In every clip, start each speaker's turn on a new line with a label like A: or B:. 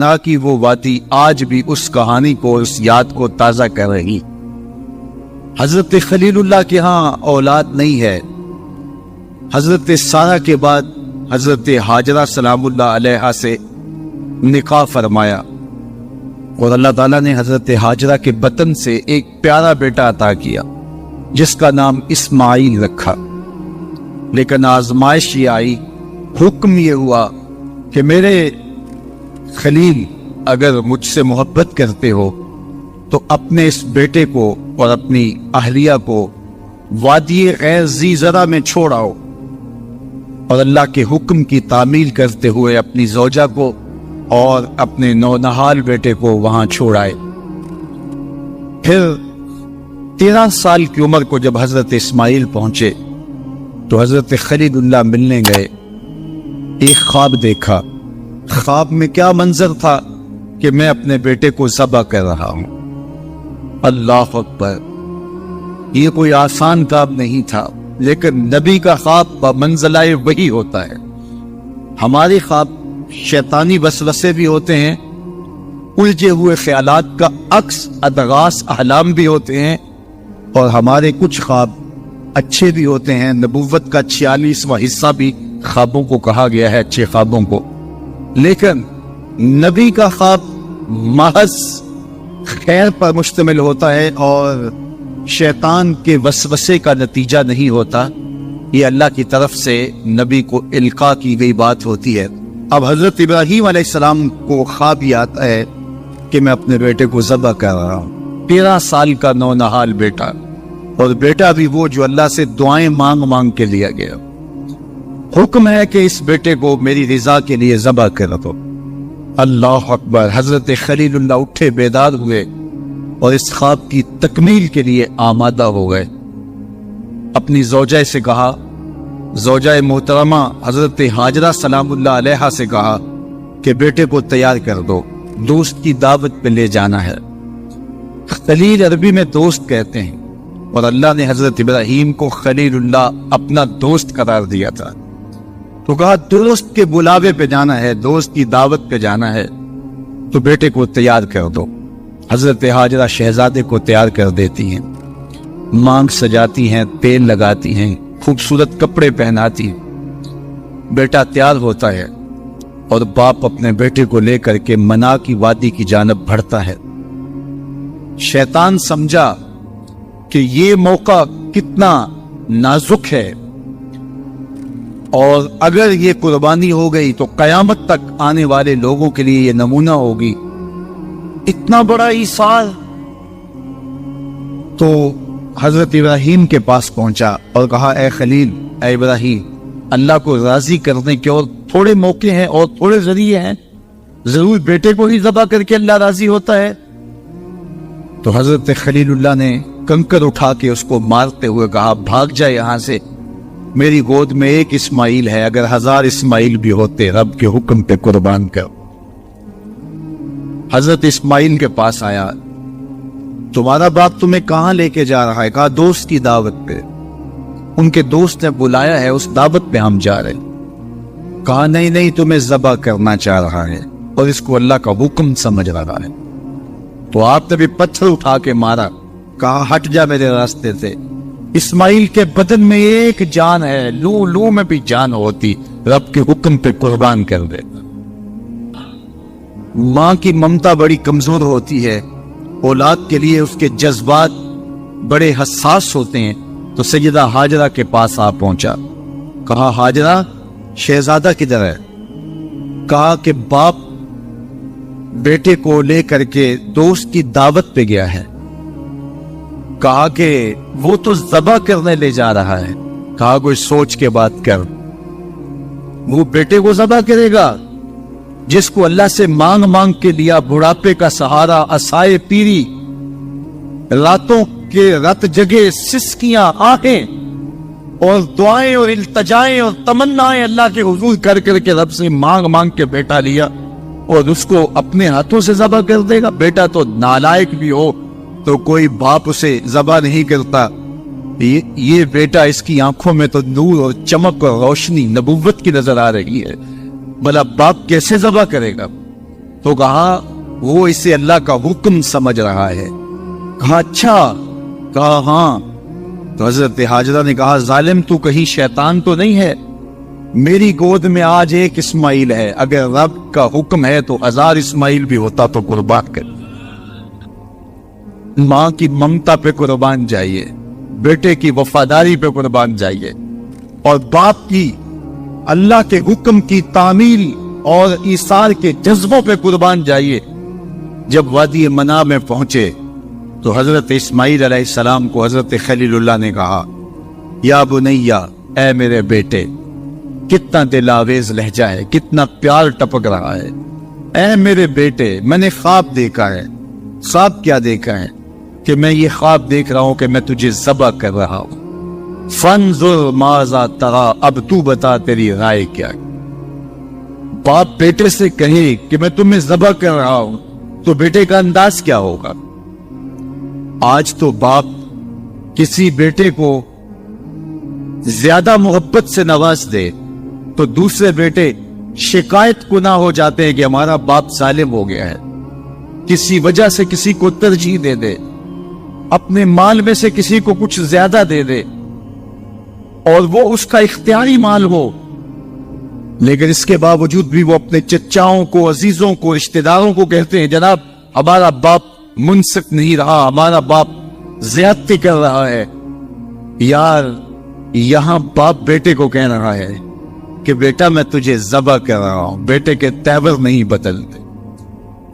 A: نہ کہ وہ وادی آج بھی اس کہانی کو، اس یاد کو تازہ کر رہی۔ حضرت خلیل اللہ کے ہاں اولاد نہیں ہے۔ حضرت سارہ کے بعد حضرت ہاجرہ سلام اللہ علیہا سے نکاح فرمایا، اور اللہ تعالیٰ نے حضرت ہاجرہ کے بطن سے ایک پیارا بیٹا عطا کیا جس کا نام اسماعیل رکھا۔ لیکن آزمائش یہ آئی، حکم یہ ہوا کہ میرے خلیل اگر مجھ سے محبت کرتے ہو تو اپنے اس بیٹے کو اور اپنی اہلیہ کو وادی غیر ذی زرع میں چھوڑ آؤ، اور اللہ کے حکم کی تعمیل کرتے ہوئے اپنی زوجہ کو اور اپنے نونہال بیٹے کو وہاں چھوڑ آئے۔ پھر 13 سال کی عمر کو جب حضرت اسماعیل پہنچے تو حضرت خلیل اللہ ملنے گئے۔ ایک خواب دیکھا۔ خواب میں کیا منظر تھا کہ میں اپنے بیٹے کو ذبح کر رہا ہوں۔ اللہ اکبر! یہ کوئی آسان کام نہیں تھا، لیکن نبی کا خواب بمنزلہ وحی ہوتا ہے۔ ہمارے خواب شیطانی وسوسے بھی ہوتے ہیں، الجھے ہوئے خیالات کا عکس ادغاث احلام بھی ہوتے ہیں، اور ہمارے کچھ خواب اچھے بھی ہوتے ہیں۔ نبوت کا 46واں حصہ بھی خوابوں کو کہا گیا ہے، اچھے خوابوں کو۔ لیکن نبی کا خواب محض خیر پر مشتمل ہوتا ہے اور شیطان کے وسوسے کا نتیجہ نہیں ہوتا، یہ اللہ کی طرف سے نبی کو القاء کی گئی بات ہوتی ہے۔ اب حضرت ابراہیم علیہ السلام کو خواب یہ آتا ہے کہ میں اپنے بیٹے کو ذبح کر رہا ہوں، 13 سال کا نونہال بیٹا، اور بیٹا بھی وہ جو اللہ سے دعائیں مانگ مانگ کے لیا گیا۔ حکم ہے کہ اس بیٹے کو میری رضا کے لیے ذبح کر دو۔ اللہ اکبر! حضرت خلیل اللہ اٹھے، بیدار ہوئے اور اس خواب کی تکمیل کے لیے آمادہ ہو گئے۔ اپنی زوجہ سے کہا، زوجہ محترمہ حضرت ہاجرہ سلام اللہ علیہا سے کہا کہ بیٹے کو تیار کر دو، دوست کی دعوت پہ لے جانا ہے۔ خلیل عربی میں دوست کہتے ہیں، اور اللہ نے حضرت ابراہیم کو خلیل اللہ اپنا دوست قرار دیا تھا، تو کہا دوست کے بلاوے پہ جانا ہے، دوست کی دعوت پہ جانا ہے، تو بیٹے کو تیار کر دو۔ حضرت ہاجرہ شہزادے کو تیار کر دیتی ہیں، مانگ سجاتی ہیں، تیل لگاتی ہیں، خوبصورت کپڑے پہناتی ہیں۔ بیٹا تیار ہوتا ہے اور باپ اپنے بیٹے کو لے کر کے منا کی وادی کی جانب بڑھتا ہے۔ شیطان سمجھا کہ یہ موقع کتنا نازک ہے، اور اگر یہ قربانی ہو گئی تو قیامت تک آنے والے لوگوں کے لیے یہ نمونہ ہوگی، اتنا بڑا ایثار۔ تو حضرت ابراہیم کے پاس پہنچا اور کہا، اے خلیل، اے ابراہیم، اللہ کو راضی کرنے کے اور تھوڑے موقع ہیں اور تھوڑے ذریعے ہیں، ضرور بیٹے کو ہی ذبح کر کے اللہ راضی ہوتا ہے؟ تو حضرت خلیل اللہ نے کنکر اٹھا کے اس کو مارتے ہوئے کہا، بھاگ جائے یہاں سے، میری گود میں ایک اسماعیل ہے، اگر 1000 اسماعیل بھی ہوتے رب کے حکم پہ قربان کر۔ حضرت اسماعیل کے پاس آیا، تمہارا باپ تمہیں کہاں لے کے جا رہا ہے؟ کہا دوست کی دعوت پہ، ان کے دوست نے بلایا ہے، اس دعوت پہ ہم جا رہے۔ کہا نہیں نہیں، تمہیں ذبح کرنا چاہ رہا ہے اور اس کو اللہ کا حکم سمجھ رہا ہے۔ تو آپ نے بھی پتھر اٹھا کے مارا، کہا ہٹ جا میرے راستے سے۔ اسماعیل کے بدن میں ایک جان ہے، لو لو میں بھی جان ہوتی، رب کے حکم پہ قربان کر دے۔ ماں کی ممتا بڑی کمزور ہوتی ہے، اولاد کے لیے اس کے جذبات بڑے حساس ہوتے ہیں۔ تو سیدہ ہاجرہ کے پاس آ پہنچا، کہا ہاجرہ، شہزادہ کدھر ہے؟ کہا کہ باپ بیٹے کو لے کر کے دوست کی دعوت پہ گیا ہے۔ کہا کہ وہ تو ذبح کرنے لے جا رہا ہے۔ کہا کوئی سوچ کے بات کر، وہ بیٹے کو ذبح کرے گا جس کو اللہ سے مانگ مانگ کے لیا، بڑھاپے کا سہارا، عصائے پیری، راتوں کے رت جگے، سسکیاں، آہیں اور دعائیں اور التجائیں اور تمنائیں اللہ کے حضور کر کر کے رب سے مانگ مانگ کے بیٹا لیا، اور اس کو اپنے ہاتھوں سے ذبح کر دے گا؟ بیٹا تو نالائق بھی ہو تو کوئی باپ اسے ذبح نہیں کرتا۔ یہ بیٹا، اس کی آنکھوں میں تو نور اور چمک اور روشنی نبوت کی نظر آ رہی ہے، بھلا باپ کیسے ذبح کرے گا؟ تو کہا وہ اسے اللہ کا حکم سمجھ رہا ہے. کہا اچھا؟ کہا ہاں. تو حضرت حاجرہ نے کہا ظالم تو کہیں شیطان تو نہیں ہے؟ میری گود میں آج ایک اسماعیل ہے، اگر رب کا حکم ہے تو 1000 اسماعیل بھی ہوتا تو قربان کر. ماں کی ممتا پہ قربان جائیے، بیٹے کی وفاداری پہ قربان جائیے، اور باپ کی اللہ کے حکم کی تعمیل اور ایثار کے جذبوں پہ قربان جائیے. جب وادی منا میں پہنچے تو حضرت اسماعیل علیہ السلام کو حضرت خلیل اللہ نے کہا یا بنیا، اے میرے بیٹے. کتنا دل آویز لہجہ ہے، کتنا پیار ٹپک رہا ہے. اے میرے بیٹے، میں نے خواب دیکھا ہے. خواب کیا دیکھا ہے؟ کہ میں یہ خواب دیکھ رہا ہوں کہ میں تجھے ذبح کر رہا ہوں. فانظر ماذا ترى، اب تو بتا تیری رائے کیا. باپ بیٹے سے کہے کہ میں تمہیں ذبح کر رہا ہوں تو بیٹے کا انداز کیا ہوگا؟ آج تو باپ کسی بیٹے کو زیادہ محبت سے نواز دے تو دوسرے بیٹے شکایت کو نہ ہو جاتے ہیں کہ ہمارا باپ ظالم ہو گیا ہے. کسی وجہ سے کسی کو ترجیح دے دے، اپنے مال میں سے کسی کو کچھ زیادہ دے دے، اور وہ اس کا اختیاری مال ہو، لیکن اس کے باوجود بھی وہ اپنے چچاؤں کو، عزیزوں کو، رشتہ داروں کو کہتے ہیں جناب ہمارا باپ منصف نہیں رہا، ہمارا باپ زیادتی کر رہا ہے. یار یہاں باپ بیٹے کو کہہ رہا ہے کہ بیٹا میں تجھے ذبح کر رہا ہوں. بیٹے کے تیور نہیں بدلتے.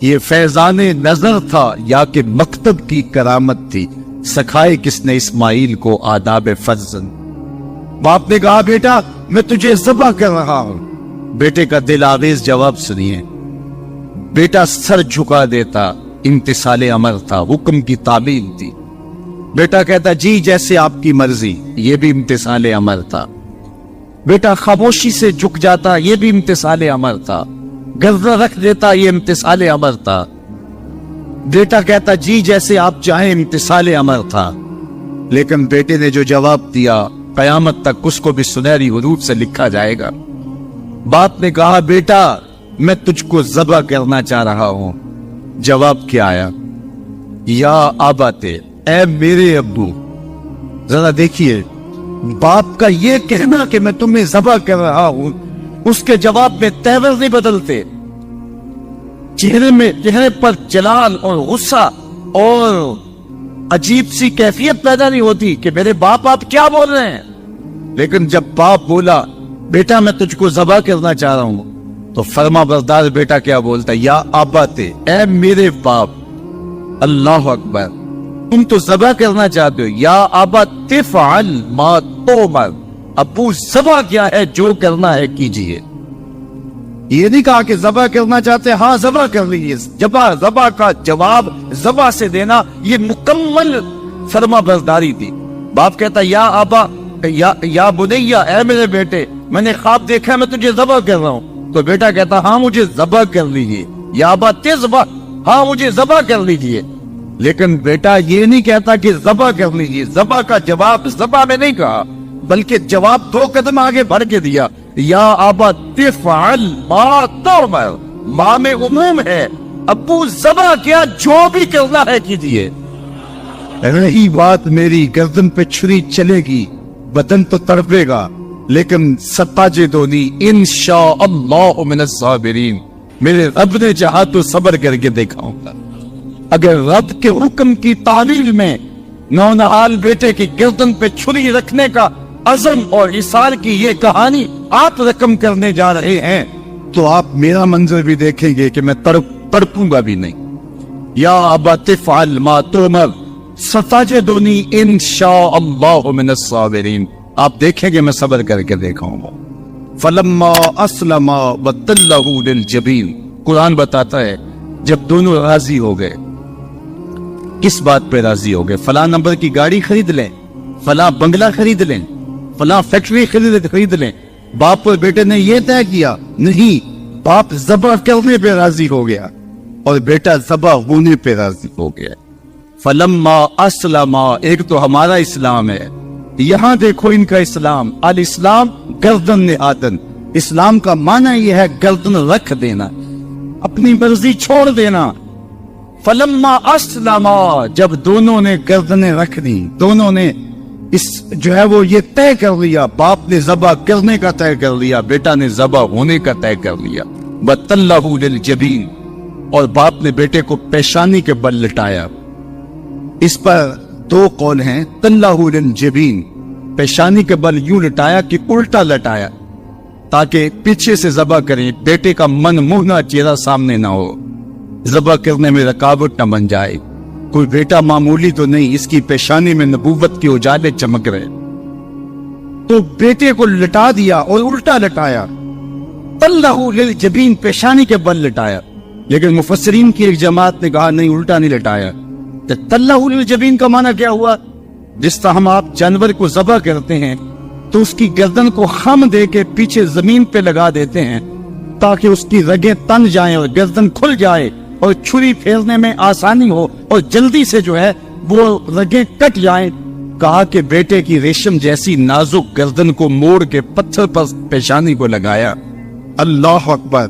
A: یہ فیضان نظر تھا یا کہ مکتب کی کرامت تھی؟ سکھائے کس نے اسماعیل کو آداب فرزند؟ باپ نے کہا بیٹا میں تجھے ذبح کر رہا ہوں. بیٹے کا دل آویز جواب سنیے. بیٹا سر جھکا دیتا، امتثال امر تھا، حکم کی تعمیل تھی. بیٹا کہتا جی جیسے آپ کی مرضی، یہ بھی امتثال امر تھا. بیٹا خاموشی سے جھک جاتا، یہ بھی امتثال امر تھا. گردہ رکھ دیتا، یہ امتثال امر تھا. بیٹا کہتا جی جیسے آپ چاہیں، امتثال امر تھا. لیکن بیٹے نے جو جواب دیا قیامت تک اس کو بھی سنہری حروف سے لکھا جائے گا. باپ نے کہا بیٹا میں تجھ کو ذبح کرنا چاہ رہا ہوں. جواب کیا آیا؟ یا آباتے، اے میرے ابو. ذرا دیکھیے باپ کا یہ کہنا کہ میں تمہیں ذبح کر رہا ہوں، اس کے جواب میں تیور نہیں بدلتے. چہرے پر جلال اور غصہ اور عجیب سی کیفیت پیدا نہیں ہوتی کہ میرے باپ آپ کیا بول رہے ہیں. لیکن جب باپ بولا بیٹا میں تجھ کو ذبح کرنا چاہ رہا ہوں تو فرما بردار بیٹا کیا بولتا؟ یا آباتے، اے میرے باپ. اللہ اکبر. تم تو ذبح کرنا چاہتے ہو. یا آبا تفعل ما تؤمر، ابو ذبح کیا ہے، جو کرنا ہے کیجئے. یہ نہیں کہا کہ ذبح کرنا چاہتے ہاں ذبح کر لیجیے. ذبح کا جواب ذبح سے دینا یہ مکمل فرما برداری تھی. باپ کہتا یا آبا، یا بنیا، اے میرے بیٹے میں نے خواب دیکھا ہے، میں تجھے ذبح کر رہا ہوں. تو بیٹا کہتا ہاں مجھے ذبح کر لیجیے. یا آبا تذبح، ہاں مجھے ذبح کر لیجیے. لیکن بیٹا یہ نہیں کہتا کہ ذبح کر لیجیے. ذبح کا جواب ذبح میں نہیں کہا، بلکہ جواب 2 قدم آگے بڑھ کے دیا. یا آبا تفعل ما تؤمر، ماں میں عموم ہے. ابو ذبح کیا، جو بھی کرنا ہے کیجیے. رہی بات میری گردن پہ چھری چلے گی، بدن تو تڑپے گا، لیکن ستاجدونی انشاءاللہ من الصابرین. میرے رب نے چاہا تو صبر کر کے دکھاؤں گا. اگر رب کے حکم کی تعمیل میں نونہال بیٹے کی گردن پہ چھری رکھنے کا عزم اور اصرار کی یہ کہانی آپ رقم کرنے جا رہے ہیں تو آپ میرا منظر بھی دیکھیں گے کہ میں تڑپوں گا بھی نہیں. یا ابا تفعل ما تؤمر ستجدنی انشاءاللہ من الصابرین. آپ دیکھیں گے میں صبر کر کے دیکھاؤں گا. فلما اسلم وتلہ للجبین، قرآن بتاتا ہے جب دونوں راضی ہو گئے. کس بات پہ راضی ہو گئے؟ فلاں نمبر کی گاڑی خرید لیں، فلاں بنگلہ خرید لیں، فلاں فیکٹری خرید لیں. باپ اور بیٹے نے یہ طے کیا نہیں. باپ ذبح کرنے پہ راضی ہو گیا اور بیٹا ذبح ہونے پہ راضی ہو گیا. فلما اسلم، ایک تو ہمارا اسلام ہے، یہاں دیکھو ان کا اسلام. الاسلام گردن نہادن. اسلام کا معنی یہ ہے گردن رکھ دینا. اپنی مرضی چھوڑ دینا۔ فلما اسلما، جب دونوں نے گردنیں رکھ دی، دونوں نے وہ یہ طے کر لیا، باپ نے ذبح کرنے کا طے کر لیا، بیٹا نے ذبح ہونے کا طے کر لیا۔ وَتَلَّهُ لِلْجَبِينِ، اور باپ نے بیٹے کو پیشانی کے بل لٹایا۔ اس پر دو قول ہیں۔ تَلَّهُ لِلْجَبِينِ، پیشانی کے بل یوں لٹایا کہ الٹا لٹایا تاکہ پیچھے سے ذبح کریں، بیٹے کا من موہنا چہرہ سامنے نہ ہو، ذبح کرنے میں رکاوٹ نہ بن جائے۔ کوئی بیٹا معمولی تو نہیں، اس کی پیشانی میں نبوت کے اجالے چمک رہے۔ تو بیٹے کو لٹا دیا اور الٹا لٹایا۔ تَلَّهُ لِلْجَبِينِ، پیشانی کے بل لٹایا۔ لیکن مفسرین کی ایک جماعت نے کہا نہیں، الٹا نہیں لٹایا۔ تَلَّهُ لِلْجَبِينِ کا معنی کیا ہوا؟ جس طرح ہم آپ جانور کو ذبح کرتے ہیں تو اس کی گردن کو خم دے کے پیچھے زمین پہ لگا دیتے ہیں تاکہ اس کی رگیں تن جائیں اور گردن کھل جائے اور چھری پھیرنے میں آسانی ہو اور جلدی سے وہ رگیں کٹ جائیں۔ کہا کہ بیٹے کی ریشم جیسی نازک گردن کو موڑ کے پتھر پر پیشانی کو لگایا۔ اللہ اکبر!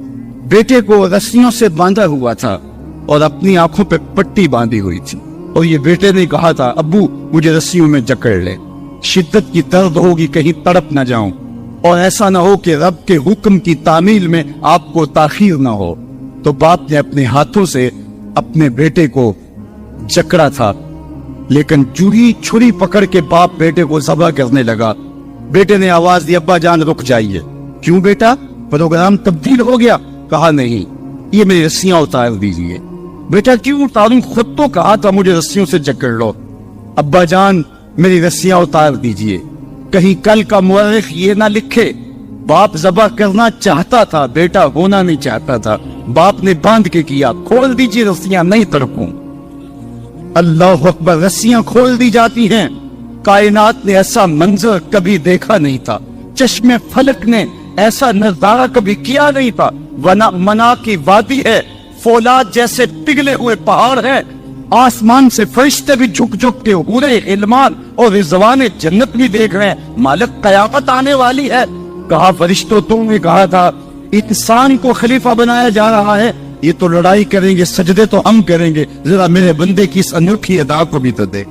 A: بیٹے کو رسیوں سے باندھا ہوا تھا اور اپنی آنکھوں پہ پٹی باندھی ہوئی تھی، اور یہ بیٹے نے کہا تھا ابو مجھے رسیوں میں جکڑ لے، شدت کی درد ہوگی، کہیں تڑپ نہ جاؤں، اور ایسا نہ ہو کہ رب کے حکم کی تعمیل میں آپ کو تاخیر نہ ہو۔ تو باپ نے اپنے ہاتھوں سے اپنے بیٹے کو جکڑا تھا، لیکن جوہی چھری پکڑ کے باپ بیٹے کو ذبح کرنے لگا، بیٹے نے آواز دی ابا جان رک جائیے۔ کیوں بیٹا، پروگرام تبدیل ہو گیا؟ کہا نہیں، یہ میری رسیاں اتار دیجیے۔ بیٹا کیوں اتاروں، خود تو کہا تھا مجھے رسیوں سے جکڑ لو۔ ابا جان میری رسیاں اتار دیجیے، کہیں کل کا مورخ یہ نہ لکھے باپ ذبح کرنا چاہتا تھا، بیٹا ہونا نہیں چاہتا تھا، باپ نے باندھ کے کیا۔ کھول دیجیے رسیاں، نہیں تڑپوں۔ اللہ اکبر! رسیاں کھول دی جاتی ہیں۔ کائنات نے ایسا منظر کبھی دیکھا نہیں تھا، چشم فلک نے ایسا نظارہ کبھی کیا نہیں تھا۔ منا کی وادی ہے، فولاد جیسے پگھلے ہوئے پہاڑ ہیں، آسمان سے فرشتے بھی جھک جھک کے حورے علمان اور رضوان جنت بھی دیکھ رہے ہیں۔ مالک قیامت آنے والی ہے۔ کہا فرشتوں تم نے کہا تھا انسان کو خلیفہ بنایا جا رہا ہے، یہ تو لڑائی کریں گے، سجدے تو ہم کریں گے، ذرا میرے بندے کی اس انوکھی ادا کو بھی تو دیکھ۔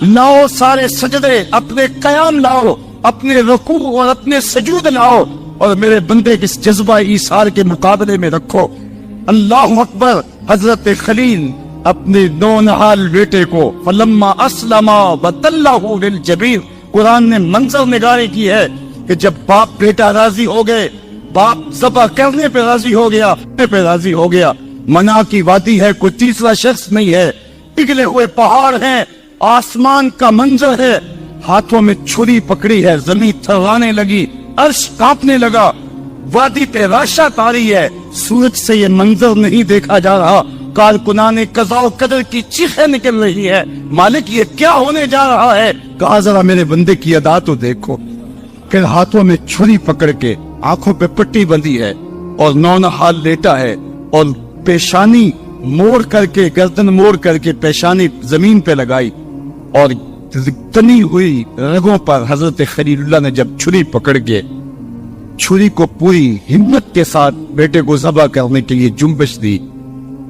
A: لاؤ سارے سجدے، اپنے قیام لاؤ، اپنے رکوع اور اپنے سجود لاؤ، اور میرے بندے کے اس جذبہ ایثار کے مقابلے میں رکھو۔ اللہ اکبر! حضرت خلیل اپنے نونہال بیٹے کو فلما اسلما وتلہ للجبین، قرآن نے منظر نگاری کی ہے کہ جب باپ بیٹا راضی ہو گئے، باپ ذبح کرنے پہ راضی ہو گیا، منا کی وادی ہے، کوئی تیسرا شخص نہیں ہے، پگھلے ہوئے پہاڑ ہیں، آسمان کا منظر ہے، ہاتھوں میں چھری پکڑی ہے، زمین تھرانے لگی، عرش کانپنے لگا، وادی پہ راشا تاری ہے، سورج سے یہ منظر نہیں دیکھا جا رہا، کارکنان قضاء و قدر کی چیخیں نکل رہی ہے، مالک یہ کیا ہونے جا رہا ہے؟ کہا ذرا میرے بندے کی ادا تو دیکھو۔ پھر ہاتھوں میں چھری پکڑ کے آنکھوں پہ پٹی بندھی ہے اور نونہال لیٹا ہے، اور پیشانی موڑ کر کے، گردن موڑ کر کے پیشانی زمین پہ لگائی، اور تنی ہوئی رگوں پر حضرت خلیل اللہ نے جب چھری پکڑ کے چھری کو پوری ہمت کے ساتھ بیٹے کو ذبح کرنے کے لیے جنبش دی۔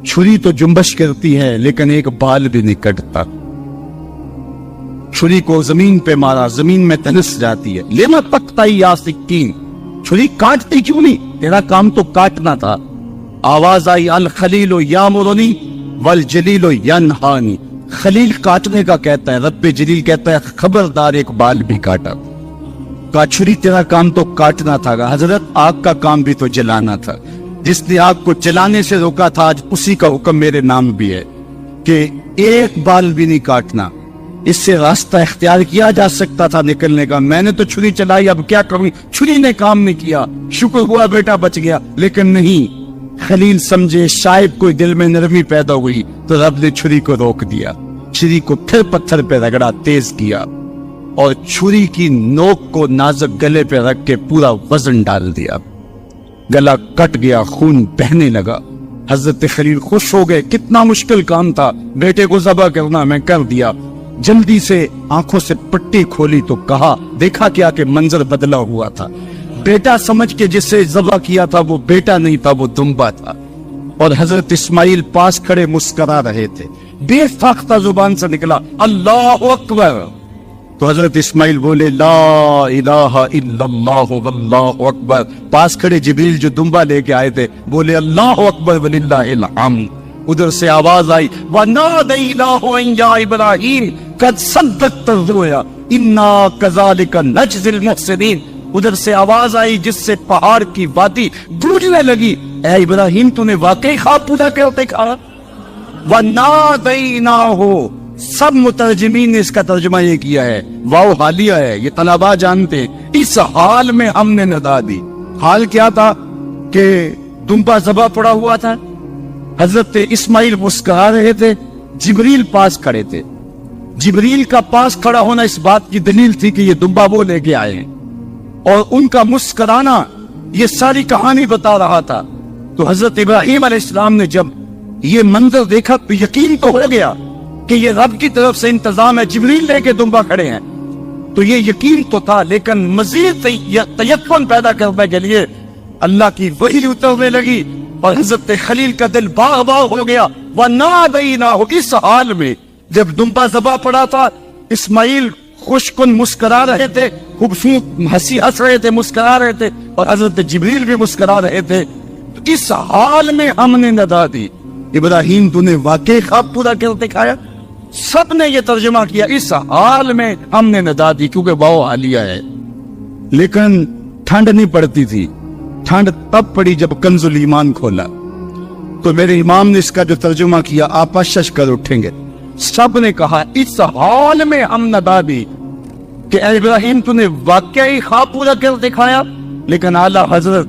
A: چھری تو جنبش کرتی ہے لیکن ایک بال بھی نہیں کٹتا۔ چھری کو زمین پہ مارا، زمین میں دھنس جاتی ہے۔ لیما تقطعی یا سکین، چھری کاٹتی کیوں نہیں؟ تیرا کام تو کاٹنا تھا۔ آواز آئی الخلیل یامرنی والجلیل ینہانی، خلیل کاٹنے کا کہتا ہے، رب جلیل کہتا ہے خبردار ایک بال بھی کاٹا۔ چھری تیرا کام تو کاٹنا تھا، حضرت آگ کا کام بھی تو جلانا تھا، جس نے آگ کو جلانے سے روکا تھا آج اسی کا حکم میرے نام بھی ہے کہ ایک بال بھی نہیں کاٹنا۔ اس سے راستہ اختیار کیا جا سکتا تھا نکلنے کا، میں نے تو چھری چلائی، اب کیا کروں؟ چھری نے کام نہیں کیا، شکر ہوا بیٹا بچ گیا، لیکن نہیں، خلیل سمجھے شاید کوئی دل میں نرمی پیدا ہوئی تو رب نے چھری کو روک دیا، چھری کو پھر پتھر پہ رگڑا، تیز کیا، اور چھری کی نوک کو نازک گلے پہ رکھ کے پورا وزن ڈال دیا، گلا کٹ گیا، خون بہنے لگا۔ حضرت خلیل خوش ہو گئے، کتنا مشکل کام تھا، بیٹے کو ذبح کرنا، میں کر دیا۔ جلدی سے آنکھوں سے پٹی کھولی تو کہا، دیکھا کیا کہ منظر بدلا ہوا تھا، بیٹا سمجھ کے جسے ذبح کیا تھا وہ بیٹا نہیں تھا، وہ دمبا تھا۔ اور حضرت اسماعیل پاس کھڑے مسکرا رہے تھے. بے فاختہ زبان سے نکلا اللہ اکبر. تو حضرت اسماعیل بولے لا الہ الا اللہ واللہ اکبر. پاس کھڑے جبریل جو دمبا لے کے آئے تھے بولے اللہ اکبر وللہ الحمد. ادھر سے آواز آئی وَنَادَيْنَاهُ أَن يَا إِبْرَاهِيمُ قَدْ صَدَّقْتَ الرُّؤْيَا إِنَّا كَذَلِكَ نَجْزِي الْمُحْسِنِينَ. ادھر سے آواز آئی جس سے پہاڑ کی وادی گونجنے لگی اے ابراہیم تو نے واقعی خواب پورا کر دکھا. وَنَادَيْنَاهُ. سب مترجمین نے اس کا ترجمہ یہ کیا ہے واو حالیہ ہے, یہ طلباء جانتے ہیں. اس حال میں ہم نے ندا دی. حال کیا تھا کہ دمبا ذبح پڑا ہوا تھا, حضرت اسماعیل مسکرا رہے تھے, جبریل پاس کھڑے تھے. جبریل کا پاس کھڑا ہونا اس بات کی دلیل تھی کہ یہ دمبا وہ لے کے آئے ہیں, اور ان کا مسکرانا یہ ساری کہانی بتا رہا تھا. تو حضرت ابراہیم علیہ السلام نے جب یہ منظر دیکھا تو یقین تو ہو گیا کہ یہ رب کی طرف سے انتظام ہے, جبریل لے کے دمبا کھڑے ہیں. تو یہ یقین تو تھا, لیکن مزید تیقن پیدا کرنے کے لیے اللہ کی وحی اترنے لگی اور حضرت خلیل کا دل باغ باغ ہو گیا. وَنَادَيْنَاهُ. اس حال میں جب دمبا ذبح پڑا تھا اسماعیل خوشکن مسکرا رہے تھے, خوبصورت ہنسی ہنس رہے تھے, مسکرا رہے تھے, اور حضرت جبریل بھی مسکرا رہے تھے. تو اس حال میں ہم نے ندا دی ابراہیم تو نے واقعی خواب پورا کر دکھایا. سب نے یہ ترجمہ کیا اس حال میں ہم نے ندا دی, کیونکہ واو حالیہ ہے. لیکن ٹھنڈ نہیں پڑتی تھی. ٹھنڈ تب پڑی جب کنز الایمان کھولا. تو میرے امام نے اس کا جو ترجمہ کیا آپا شش کر اٹھیں گے. سب نے کہا اس حال میں ہم ندا دی کہ اے ابراہیم تو نے واقعی خواب پورا کر دکھایا. لیکن اعلیٰ حضرت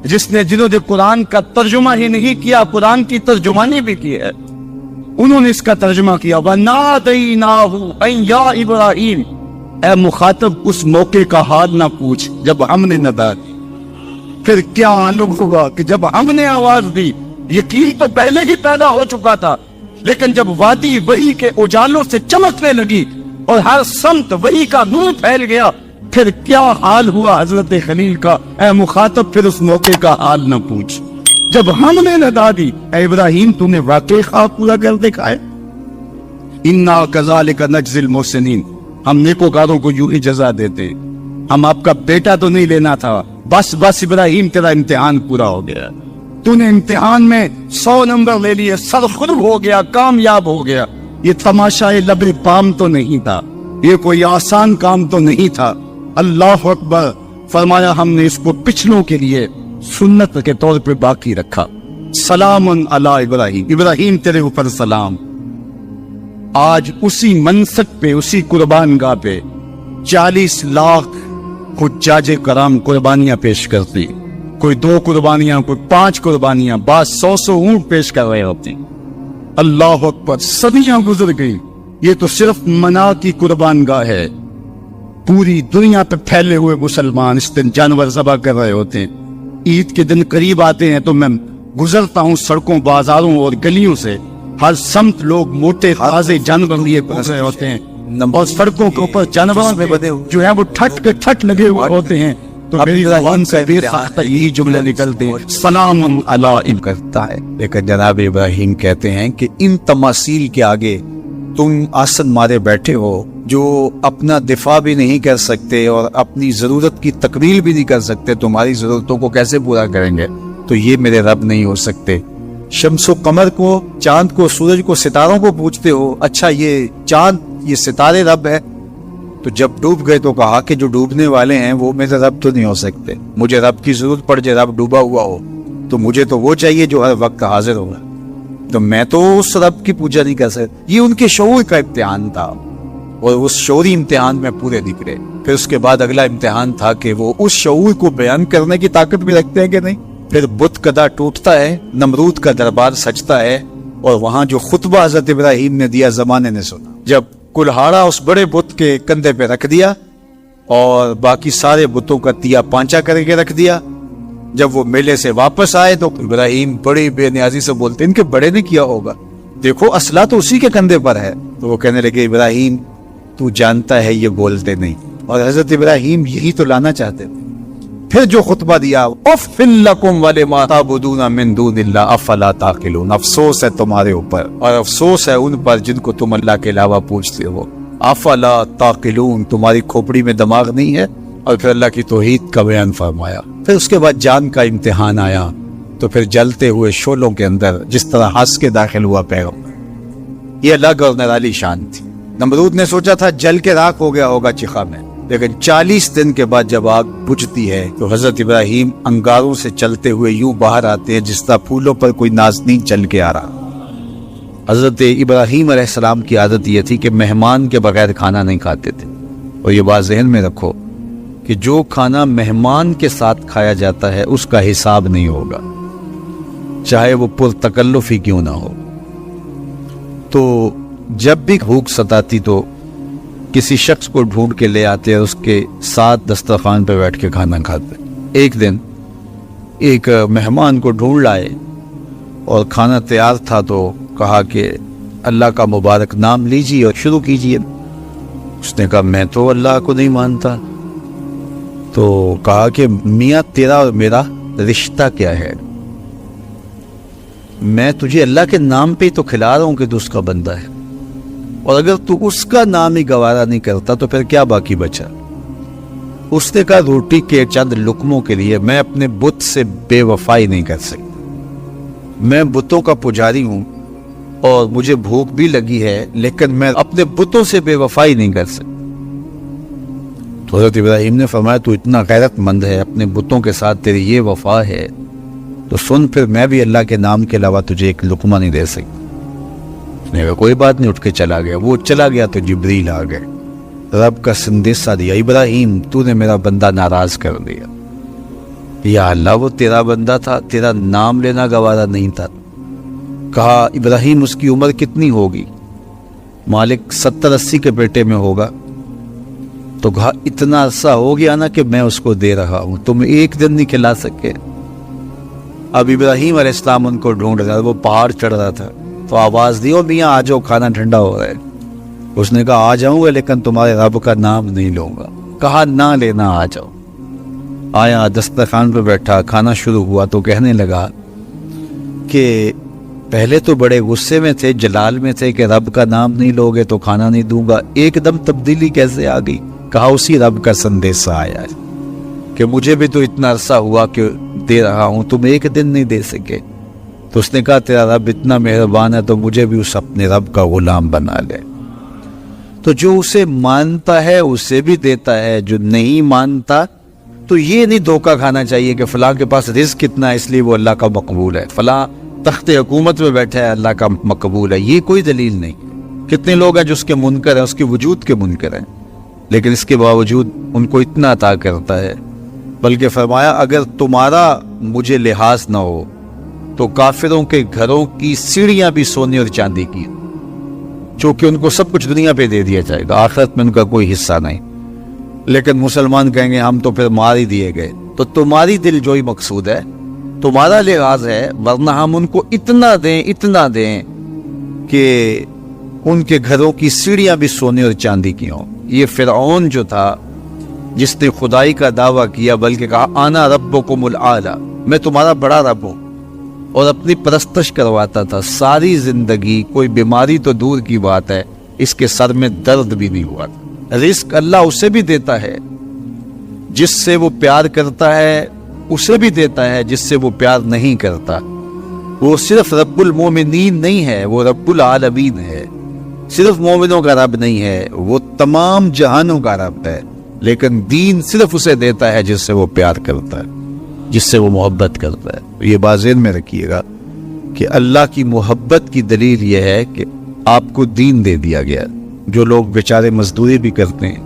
A: جنہوں نے قرآن کا ترجمہ ہی نہیں کیا, قرآن کی ترجمانی بھی کی ہے, انہوں نے اس کا ترجمہ کیا وَنَادَيْنَاهُ أَن يَا إِبْرَاهِيمُ. اے مخاطب اس موقع کا حال نہ پوچھ جب ہم نے ندا دی. پھر کیا معلوم ہوگا کہ جب ہم نے آواز دی یقین تو پہلے ہی پیدا ہو چکا تھا, لیکن جب وادی وحی کے اجالوں سے چمکنے لگی اور ہر سمت وحی کا نور پھیل گیا, پھر کیا حال ہوا حضرت خلیل کا. اے مخاطب پھر اس موقع کا حال نہ پوچھ جب ہم نے ندا دی اے ابراہیم تو نے واقعی خواب پورا کر دکھایا. اِنَّا كَذَلِكَ نَجْزِي الْمُحْسِنِينَ. ہم نیکوکاروں کو یوں ہی جزا دیتے. ہم آپ کا بیٹا تو نہیں لینا تھا, بس ابراہیم تیرا امتحان پورا ہو گیا, تو نے امتحان میں 100 نمبر لے لیے, سرخرو ہو گیا, کامیاب ہو گیا. یہ تماشا لب پام تو نہیں تھا, یہ کوئی آسان کام تو نہیں تھا. اللہ اکبر. فرمایا ہم نے اس کو پچھلوں کے لیے سنت کے طور پہ باقی رکھا. سلام علی ابراہیم. ابراہیم تیرے اوپر سلام. آج اسی منصب پہ, اسی قربان گاہ پہ 40 لاکھ حجاج کرام قربانیاں پیش کرتی. کوئی 2 قربانیاں, کوئی 5 قربانیاں, بعض 100 اونٹ پیش کر رہے ہوتے ہیں. اللہ اکبر. صدیاں گزر گئی. یہ تو صرف منا کی قربان گاہ ہے. پوری دنیا پہ پھیلے ہوئے مسلمان اس دن جانور ذبح کر رہے ہوتے ہیں. عید کے دن قریب آتے ہیں تو میں گزرتا ہوں سڑکوں, بازاروں اور گلیوں سے, ہر سمت لوگ موٹے تازے جانور لیے پہنچ رہے ہوتے ہیں, اور سڑکوں کے اوپر جانوروں میں جو ہے وہ ٹھٹ لگے ہوئے ہوتے ہیں. تو میری زبان سے یہی جملے نکلتے ہیں سلام علی کرتا ہے.
B: لیکن جناب ابراہیم کہتے ہیں کہ ان تماثیل کے آگے تم آسن مارے بیٹھے ہو جو اپنا دفاع بھی نہیں کر سکتے اور اپنی ضرورت کی تکمیل بھی نہیں کر سکتے, تمہاری ضرورتوں کو کیسے پورا کریں گے؟ تو یہ میرے رب نہیں ہو سکتے. شمس و قمر کو, چاند کو, سورج کو, ستاروں کو پوچھتے ہو, اچھا یہ چاند یہ ستارے رب ہے. تو جب ڈوب گئے تو کہا کہ جو ڈوبنے والے ہیں وہ میرے رب تو نہیں ہو سکتے. مجھے رب کی ضرورت پڑ جائے, رب ڈوبا ہوا ہو تو مجھے تو وہ چاہیے جو ہر وقت حاضر ہوگا. تو میں تو اس رب کی پوجا نہیں کر سکتا. یہ ان کے شعور کا امتحان تھا اور اس شعوری امتحان میں پورے نکلے. پھر اس کے بعد اگلا امتحان تھا کہ وہ اس شعور کو بیان کرنے کی طاقت بھی رکھتے ہیں کہ نہیں. پھر بت کدا ٹوٹتا ہے, نمرود کا دربار سجتا ہے, اور وہاں جو خطبہ حضرت ابراہیم نے دیا زمانے نے سنا. جب کلہاڑا اس بڑے بت کے کندھے پہ رکھ دیا اور باقی سارے بتوں کا تیا پانچا کر کے رکھ دیا, جب وہ میلے سے واپس آئے تو ابراہیم بڑی بے نیازی سے بولتے ان کے بڑے نے کیا ہوگا, دیکھو اسلحہ تو اسی کے کندھے پر ہے. تو وہ کہنے لگے ابراہیم تو جانتا ہے یہ بولتے نہیں. اور حضرت ابراہیم یہی تو لانا چاہتے تھے. پھر جو خطبہ دیا اُفٍّ لَكُمْ وَلِمَا تَعْبُدُونَ مِن دُونِ اللَّهِ أَفَلَا تَعْقِلُونَ، افسوس ہے تمہارے اوپر اور افسوس ہے ان پر جن کو تم اللہ کے علاوہ پوجتے ہو. افلا تعقلون، تمہاری کھوپڑی میں دماغ نہیں ہے. اور پھر اللہ کی توحید کا بیان فرمایا. پھر اس کے بعد جان کا امتحان آیا تو پھر جلتے ہوئے شعلوں کے اندر جس طرح ہنس کے داخل ہوا پیغمبر. یہ الگ اور نرالی شان تھی. نمرود نے سوچا تھا جل کے راکھ ہو گیا ہوگا چیخا میں، لیکن 40 دن کے بعد جب آگ بجھتی ہے تو حضرت ابراہیم انگاروں سے چلتے ہوئے یوں باہر آتے ہیں جس طرح پھولوں پر کوئی نازنین چل کے آ رہا. حضرت ابراہیم علیہ السلام کی عادت یہ تھی کہ مہمان کے بغیر کھانا نہیں کھاتے تھے. اور یہ بات ذہن میں رکھو کہ جو کھانا مہمان کے ساتھ کھایا جاتا ہے اس کا حساب نہیں ہوگا، چاہے وہ پرتکلف ہی کیوں نہ ہو. تو جب بھی بھوک ستاتی تو کسی شخص کو ڈھونڈ کے لے آتے اور اس کے ساتھ دسترخوان پہ بیٹھ کے کھانا کھاتے. ایک دن ایک مہمان کو ڈھونڈ لائے اور کھانا تیار تھا تو کہا کہ اللہ کا مبارک نام لیجیے اور شروع کیجیے. اس نے کہا میں تو اللہ کو نہیں مانتا. تو کہا کہ میاں تیرا اور میرا رشتہ کیا ہے؟ میں تجھے اللہ کے نام پہ ہی تو کھلا رہا ہوں کہ تو اس کا بندہ ہے، اور اگر تو اس کا نام ہی گوارا نہیں کرتا تو پھر کیا باقی بچا؟ اس نے کہا روٹی کے چند لقموں کے لیے میں اپنے بت سے بے وفائی نہیں کر سکتا. میں بتوں کا پجاری ہوں اور مجھے بھوک بھی لگی ہے، لیکن میں اپنے بتوں سے بے وفائی نہیں کر سکتا. تو حضرت ابراہیم نے فرمایا تو اتنا غیرت مند ہے، اپنے بتوں کے ساتھ تیری یہ وفا ہے تو سن پھر میں بھی اللہ کے نام کے علاوہ تجھے ایک لقمہ نہیں دے سکتا. اس نے کہا کوئی بات نہیں، اٹھ کے چلا گیا. وہ چلا گیا تو جبریل آ گئے، رب کا سندیسہ دیا، ابراہیم تو نے میرا بندہ ناراض کر دیا. یا اللہ وہ تیرا بندہ تھا، تیرا نام لینا گوارا نہیں تھا. کہا ابراہیم اس کی عمر کتنی ہوگی؟ مالک 70-80 کے بیٹے میں ہوگا. تو کہا اتنا عرصہ ہو گیا نا کہ میں اس کو دے رہا ہوں، تم ایک دن نہیں کھلا سکے. اب ابراہیم علیہ السلام ان کو ڈھونڈ رہا، وہ پہاڑ چڑھ رہا تھا تو آواز دی میاں آ جاؤ کھانا ٹھنڈا ہو رہا ہے. اس نے کہا آ جاؤں گا لیکن تمہارے رب کا نام نہیں لوں گا. کہا نہ لینا، آ جاؤ. آیا دسترخوان پہ بیٹھا، کھانا شروع ہوا تو کہنے لگا کہ پہلے تو بڑے غصے میں تھے، جلال میں تھے کہ رب کا نام نہیں لوگے تو کھانا نہیں دوں گا، ایک دم تبدیلی کیسے آ گئی؟ کہا اسی رب کا سندیسہ آیا ہے کہ مجھے بھی تو اتنا عرصہ ہوا کہ دے رہا ہوں، تم ایک دن نہیں دے سکے. تو اس نے کہا تیرا رب اتنا مہربان ہے تو مجھے بھی اس اپنے رب کا غلام بنا لے. تو جو اسے مانتا ہے اسے بھی دیتا ہے، جو نہیں مانتا تو یہ نہیں دھوکہ کھانا چاہیے کہ فلاں کے پاس رزق کتنا ہے اس لیے وہ اللہ کا مقبول ہے، فلاں تخت حکومت میں بیٹھا ہے اللہ کا مقبول ہے. یہ کوئی دلیل نہیں. کتنے لوگ ہیں جو اس کے منکر ہیں، اس کے وجود کے منکر ہیں، لیکن اس کے باوجود ان کو اتنا عطا کرتا ہے. بلکہ فرمایا اگر تمہارا مجھے لحاظ نہ ہو تو کافروں کے گھروں کی سیڑھیاں بھی سونے اور چاندی کی، چونکہ ان کو سب کچھ دنیا پہ دے دیا جائے گا، آخرت میں ان کا کوئی حصہ نہیں. لیکن مسلمان کہیں گے ہم تو پھر مار ہی دیے گئے. تو تمہاری دل جوئی مقصود ہے، تمہارا لحاظ ہے، ورنہ ہم ان کو اتنا دیں کہ ان کے گھروں کی سیڑھیاں بھی سونے اور چاندی کی ہوں. یہ فرعون جو تھا جس نے خدائی کا دعویٰ کیا، بلکہ کہا آنا ربکم الاعلی، میں تمہارا بڑا رب ہوں، اور اپنی پرستش کرواتا تھا. ساری زندگی کوئی بیماری تو دور کی بات ہے، اس کے سر میں درد بھی نہیں ہوا تھا. رزق اللہ اسے بھی دیتا ہے جس سے وہ پیار کرتا ہے، اسے بھی دیتا ہے جس سے وہ پیار نہیں کرتا. وہ صرف رب المومنین نہیں ہے، وہ رب العالمین ہے. صرف مومنوں کا رب نہیں ہے، وہ تمام جہانوں کا رب ہے. لیکن دین صرف اسے دیتا ہے جس سے وہ پیار کرتا ہے، جس سے وہ محبت کرتا ہے. یہ بات ذہن میں رکھیے گا کہ اللہ کی محبت کی دلیل یہ ہے کہ آپ کو دین دے دیا گیا. جو لوگ بیچارے مزدوری بھی کرتے ہیں،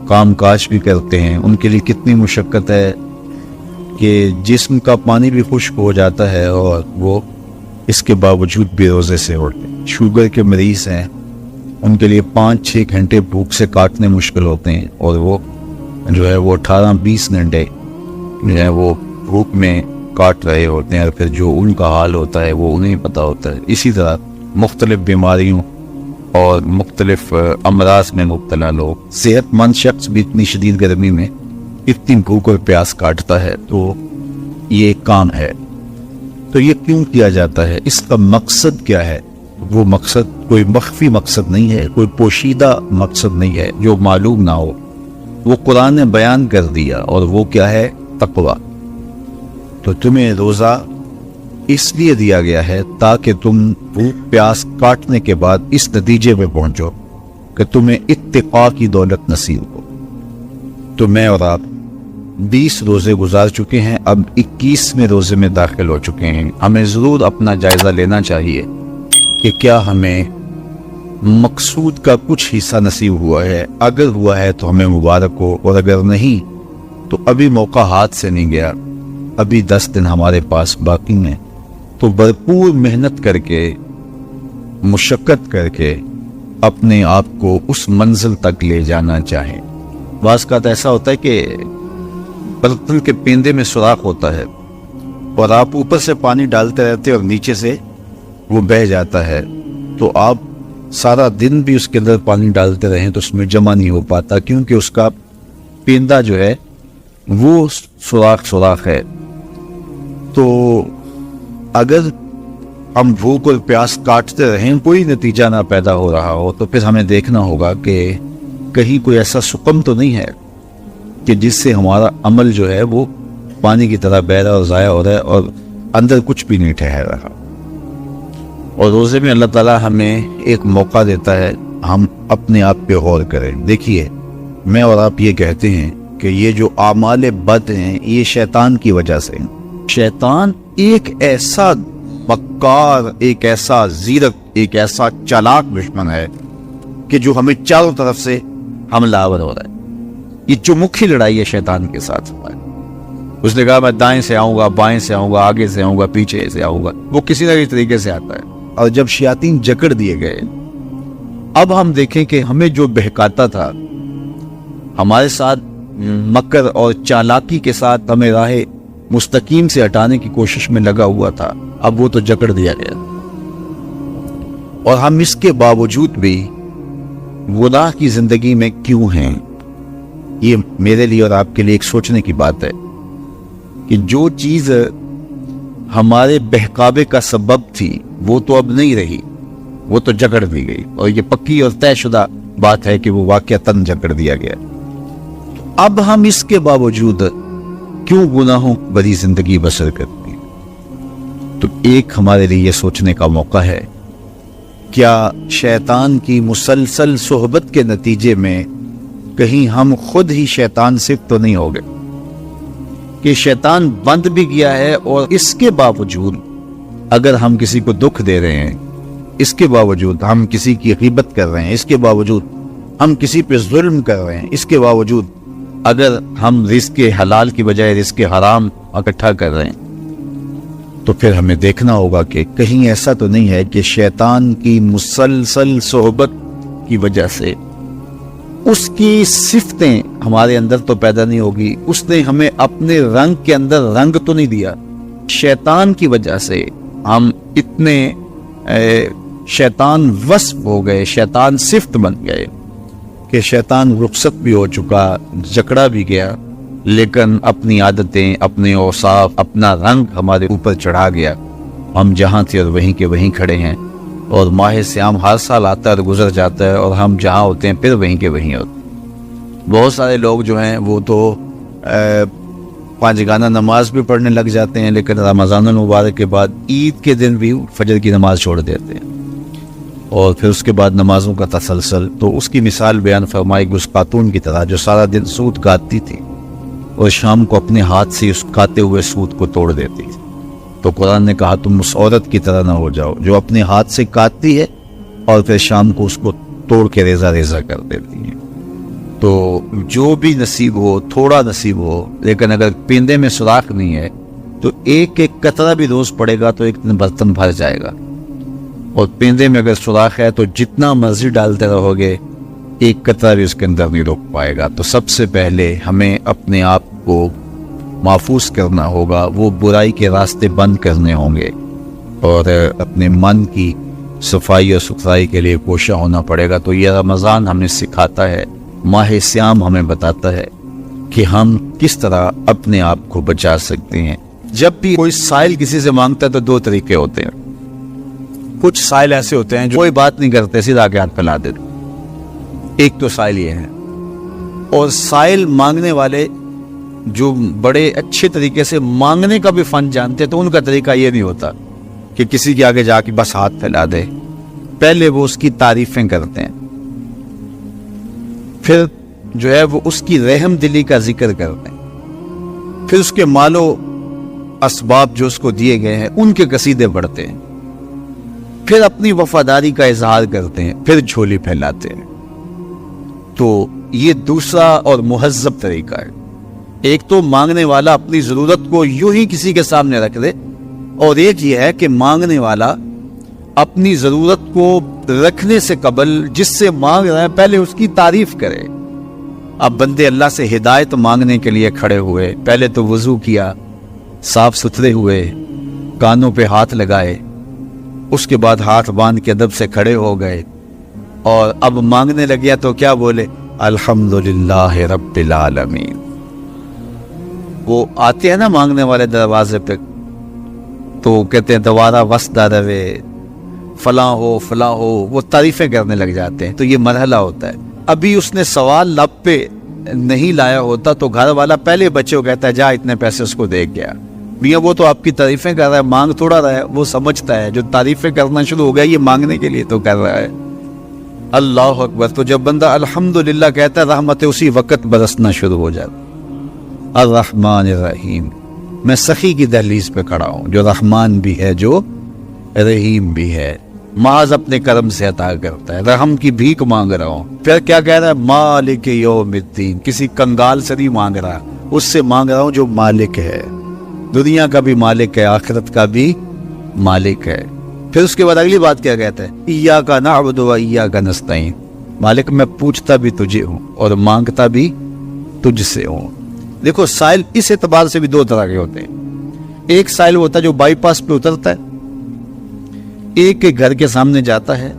B: کام کاج بھی کرتے ہیں، ان کے لیے کتنی مشقت ہے کہ جسم کا پانی بھی خشک ہو جاتا ہے اور وہ اس کے باوجود بھی روزے سے اٹھتے ہیں. شوگر کے مریض ہیں، ان کے لیے 5-6 گھنٹے بھوک سے کاٹنے مشکل ہوتے ہیں، اور وہ جو ہے وہ 18-20 گھنٹے جو ہے وہ بھوک میں کاٹ رہے ہوتے ہیں، اور پھر جو ان کا حال ہوتا ہے وہ انہیں پتہ ہوتا ہے. اسی طرح مختلف بیماریوں اور مختلف امراض میں مبتلا لوگ، صحت مند شخص بھی اتنی شدید گرمی میں اتنی بھوک اور پیاس کاٹتا ہے تو یہ کام ہے. تو یہ کیوں کیا جاتا ہے, اس کا مقصد کیا ہے؟ وہ مقصد کوئی مخفی مقصد نہیں ہے, کوئی پوشیدہ مقصد نہیں ہے جو معلوم نہ ہو. وہ قرآن نے بیان کر دیا, اور وہ کیا ہے؟ تقوی. تو تمہیں روزہ اس لیے دیا گیا ہے تاکہ تم بھوک پیاس کاٹنے کے بعد اس نتیجے میں پہنچو کہ تمہیں اتقاء کی دولت نصیب ہو. تو میں اور آپ 20 روزے گزار چکے ہیں, اب 21ویں روزے میں داخل ہو چکے ہیں. ہمیں ضرور اپنا جائزہ لینا چاہیے کہ کیا ہمیں مقصود کا کچھ حصہ نصیب ہوا ہے. اگر ہوا ہے تو ہمیں مبارک ہو, اور اگر نہیں تو ابھی موقع ہاتھ سے نہیں گیا, ابھی 10 دن ہمارے پاس باقی ہیں. تو بھرپور محنت کر کے, مشقت کر کے اپنے آپ کو اس منزل تک لے جانا چاہیں. بعض کا ایسا ہوتا ہے کہ برتن کے پیندے میں سوراخ ہوتا ہے اور آپ اوپر سے پانی ڈالتے رہتے اور نیچے سے وہ بہہ جاتا ہے, تو آپ سارا دن بھی اس کے اندر پانی ڈالتے رہیں تو اس میں جمع نہیں ہو پاتا, کیونکہ اس کا پیندہ جو ہے وہ سوراخ ہے. تو اگر ہم بھوک اور پیاس کاٹتے رہیں, کوئی نتیجہ نہ پیدا ہو رہا ہو, تو پھر ہمیں دیکھنا ہوگا کہ کہیں کوئی ایسا سکم تو نہیں ہے کہ جس سے ہمارا عمل جو ہے وہ پانی کی طرح بہ رہا اور ضائع ہو رہا ہے اور اندر کچھ بھی نہیں ٹھہر رہا. اور روزے میں اللہ تعالیٰ ہمیں ایک موقع دیتا ہے ہم اپنے آپ پہ غور کریں. دیکھیے, میں اور آپ یہ کہتے ہیں کہ یہ جو اعمال بد ہیں یہ شیطان کی وجہ سے. شیطان ایک ایسا مکار, ایک ایسا زیرک, ایک ایسا چالاک دشمن ہے کہ جو ہمیں چاروں طرف سے حملہ آور ہو رہا ہے. یہ چمکھی لڑائی ہے شیطان کے ساتھ. اس نے کہا میں دائیں سے آؤں گا, بائیں سے آؤں گا, آگے سے آؤں گا, پیچھے سے آؤں گا. وہ کسی نہ کسی طریقے سے آتا ہے. اور جب شیاطین جکڑ دیے گئے, اب ہم دیکھیں کہ ہمیں جو بہکاتا تھا, ہمارے ساتھ مکر اور چالاکی کے ساتھ ہمیں راہ مستقیم سے ہٹانے کی کوشش میں لگا ہوا تھا, اب وہ تو جکڑ دیا گیا. اور ہم اس کے باوجود بھی گناہ کی زندگی میں کیوں ہیں؟ یہ میرے لیے اور آپ کے لیے ایک سوچنے کی بات ہے کہ جو چیز ہمارے بہکاوے کا سبب تھی وہ تو اب نہیں رہی, وہ تو جکڑ دی گئی. اور یہ پکی اور طے شدہ بات ہے کہ وہ واقعتاً جکڑ دیا گیا. اب ہم اس کے باوجود کیوں گناہوں بری زندگی بسر کرتے ہیں؟ تو ایک ہمارے لیے یہ سوچنے کا موقع ہے, کیا شیطان کی مسلسل صحبت کے نتیجے میں کہیں ہم خود ہی شیطان سے تو نہیں ہو گئے کہ شیطان بند بھی گیا ہے, اور اس کے باوجود اگر ہم کسی کو دکھ دے رہے ہیں, اس کے باوجود ہم کسی کی غیبت کر رہے ہیں, اس کے باوجود ہم کسی پہ ظلم کر رہے ہیں, اس کے باوجود اگر ہم رزق حلال کی بجائے رزق حرام اکٹھا کر رہے ہیں, تو پھر ہمیں دیکھنا ہوگا کہ کہیں ایسا تو نہیں ہے کہ شیطان کی مسلسل صحبت کی وجہ سے اس کی صفتیں ہمارے اندر تو پیدا نہیں ہوگی, اس نے ہمیں اپنے رنگ کے اندر رنگ تو نہیں دیا. شیطان کی وجہ سے ہم اتنے شیطان وصف ہو گئے, شیطان صفت بن گئے کہ شیطان رخصت بھی ہو چکا, جکڑا بھی گیا, لیکن اپنی عادتیں, اپنے اوصاف, اپنا رنگ ہمارے اوپر چڑھا گیا. ہم جہاں تھے اور وہیں کے وہیں کھڑے ہیں, اور ماہ سیام ہر سال آتا ہے اور گزر جاتا ہے, اور ہم جہاں ہوتے ہیں پھر وہیں کے وہیں ہوتے ہیں. بہت سارے لوگ جو ہیں وہ تو 5 گانہ نماز بھی پڑھنے لگ جاتے ہیں, لیکن رمضان المبارک کے بعد عید کے دن بھی فجر کی نماز چھوڑ دیتے ہیں, اور پھر اس کے بعد نمازوں کا تسلسل. تو اس کی مثال بیان فرمائی اس خاتون کی طرح جو سارا دن سوت کاٹتی تھی اور شام کو اپنے ہاتھ سے اس کاتے ہوئے سوت کو توڑ دیتی تھی. تو قرآن نے کہا تم اس عورت کی طرح نہ ہو جاؤ جو اپنے ہاتھ سے کاٹتی ہے اور پھر شام کو اس کو توڑ کے ریزہ ریزہ کر دیتی ہے. تو جو بھی نصیب ہو, تھوڑا نصیب ہو, لیکن اگر پیندے میں سوراخ نہیں ہے تو ایک ایک قطرہ بھی روز پڑے گا تو ایک دن برتن بھر جائے گا. اور پیندے میں اگر سوراخ ہے تو جتنا مرضی ڈالتے رہو گے ایک قطرہ بھی اس کے اندر نہیں روک پائے گا. تو سب سے پہلے ہمیں اپنے آپ کو محفوظ کرنا ہوگا, وہ برائی کے راستے بند کرنے ہوں گے, اور اپنے من کی صفائی اور ستھرائی کے لیے کوشاں ہونا پڑے گا. تو یہ رمضان ہمیں سکھاتا ہے, ماہ سیام ہمیں بتاتا ہے کہ ہم کس طرح اپنے آپ کو بچا سکتے ہیں۔ جب بھی کوئی سائل کسی سے مانگتا ہے تو دو طریقے ہوتے ہیں۔ کچھ سائل ایسے ہوتے ہیں جو کوئی بات نہیں کرتے، سیدھا کے ہاتھ پھیلا دیتے، ایک تو سائل یہ ہے۔ اور سائل مانگنے والے جو بڑے اچھے طریقے سے مانگنے کا بھی فن جانتے ہیں تو ان کا طریقہ یہ نہیں ہوتا کہ کسی کے آگے جا کے بس ہاتھ پھیلا دے، پہلے وہ اس کی تعریفیں کرتے ہیں، پھر جو ہے وہ اس کی رحم دلی کا ذکر کرتے ہیں، پھر اس کے مال و اسباب جو اس کو دیے گئے ہیں ان کے قصیدے پڑھتے ہیں، پھر اپنی وفاداری کا اظہار کرتے ہیں، پھر جھولی پھیلاتے ہیں۔ تو یہ دوسرا اور مہذب طریقہ ہے۔ ایک تو مانگنے والا اپنی ضرورت کو یوں ہی کسی کے سامنے رکھ دے، اور ایک یہ ہے کہ مانگنے والا اپنی ضرورت کو رکھنے سے قبل جس سے مانگ رہا ہے پہلے اس کی تعریف کرے۔ اب بندے اللہ سے ہدایت مانگنے کے لیے کھڑے ہوئے، پہلے تو وضو کیا، صاف ستھرے ہوئے، کانوں پہ ہاتھ لگائے، اس کے بعد ہاتھ باندھ کے ادب سے کھڑے ہو گئے، اور اب مانگنے لگیا تو کیا بولے؟ الحمدللہ رب العالمین۔ وہ آتے ہیں نا مانگنے والے دروازے پہ تو کہتے ہیں دوبارہ وسدہ روے، فلاں ہو فلاں ہو، وہ تعریفیں کرنے لگ جاتے ہیں۔ تو یہ مرحلہ ہوتا ہے۔ ابھی اس نے سوال لب پہ نہیں لایا ہوتا تو گھر والا پہلے بچے کو کہتا ہے جا اتنے پیسے اس کو دے گیا، میاں وہ تو آپ کی تعریفیں کر رہا ہے، مانگ تھوڑا رہا ہے۔ وہ سمجھتا ہے جو تعریفیں کرنا شروع ہو گیا یہ مانگنے کے لیے تو کر رہا ہے۔ اللہ اکبر۔ تو جب بندہ الحمدللہ کہتا ہے رحمتیں اسی وقت برسنا شروع ہو جاتی۔ الرحمن الرحیم، میں سخی کی دہلیز پہ کھڑا ہوں جو رحمان بھی ہے جو رحیم بھی ہے، محض اپنے کرم سے عطا کرتا ہے، رحم کی بھیک مانگ رہا ہوں۔ پھر کیا کہہ رہا ہے؟ مالک یوم الدین، کسی کنگال سے نہیں مانگ رہا، اس سے مانگ رہا ہوں جو مالک ہے، دنیا کا بھی مالک ہے، آخرت کا بھی مالک ہے۔ پھر اس کے بعد اگلی بات کیا کہتا ہے؟ ایاک نعبد و ایاک نستعین، مالک میں پوچھتا بھی تجھے ہوں اور مانگتا بھی تجھ سے ہوں۔ دیکھو سائل اس اعتبار سے بھی دو طرح کے ہوتے ہیں۔ ایک سائل ہوتا ہے جو بائی پاس پہ اترتا ہے، ایک کے گھر کے سامنے جاتا ہے،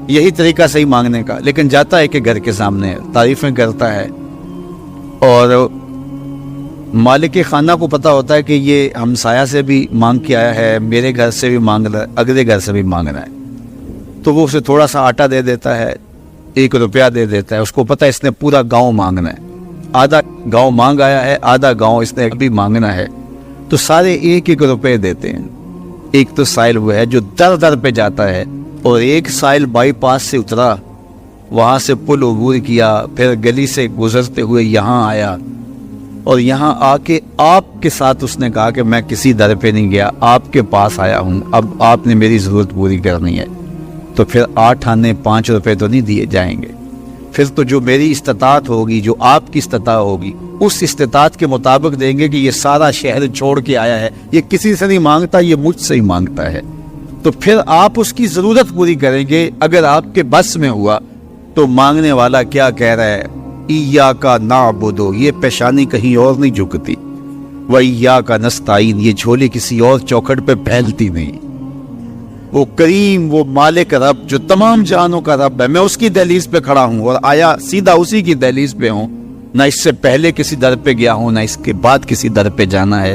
B: یہی طریقہ صحیح مانگنے کا، لیکن جاتا ہے کہ گھر کے سامنے تعریفیں کرتا ہے، اور مالک خانہ کو پتا ہوتا ہے کہ یہ ہمسایہ سے بھی مانگ کے آیا ہے، میرے گھر سے بھی مانگ رہا ہے، اگلے گھر سے بھی مانگ رہا ہے، تو وہ اسے تھوڑا سا آٹا دے دیتا ہے، 1 روپیہ دے دیتا ہے۔ اس کو پتا ہے اس نے پورا گاؤں مانگنا ہے، آدھا گاؤں مانگ آیا ہے، آدھا گاؤں اس نے ابھی مانگنا ہے، تو سارے 1 روپے دیتے ہیں۔ ایک تو سائل وہ ہے جو در در پہ جاتا ہے، اور ایک سائل بائی پاس سے اترا، وہاں سے پل عبور کیا، پھر گلی سے گزرتے ہوئے یہاں آیا، اور یہاں آ کے آپ کے ساتھ اس نے کہا کہ میں کسی در پہ نہیں گیا، آپ کے پاس آیا ہوں، اب آپ نے میری ضرورت پوری کرنی ہے، تو پھر 8 آنے 5 روپے تو نہیں دیے جائیں گے، پھر تو جو میری استطاعت ہوگی، جو آپ کی استطاعت ہوگی، اس استطاعت کے مطابق دیں گے کہ یہ سارا شہر چھوڑ کے آیا ہے، یہ کسی سے نہیں مانگتا، یہ مجھ سے ہی مانگتا ہے، تو پھر آپ اس کی ضرورت پوری کریں گے۔ اگر آپ کے بس میں ہوا تو مانگنے والا کیا کہہ رہا ہے؟ ایاک نعبد، یہ پیشانی کہیں اور نہیں جھکتی، و ایاک نستعین، یہ جھولی کسی اور چوکھٹ پہ پھیلتی نہیں۔ وہ کریم، وہ مالک رب جو تمام جہانوں کا رب ہے، میں اس کی دہلیز پہ کھڑا ہوں، اور آیا سیدھا اسی کی دہلیز پہ ہوں، نہ اس سے پہلے کسی در پہ گیا ہوں، نہ اس کے بعد کسی در پہ جانا ہے،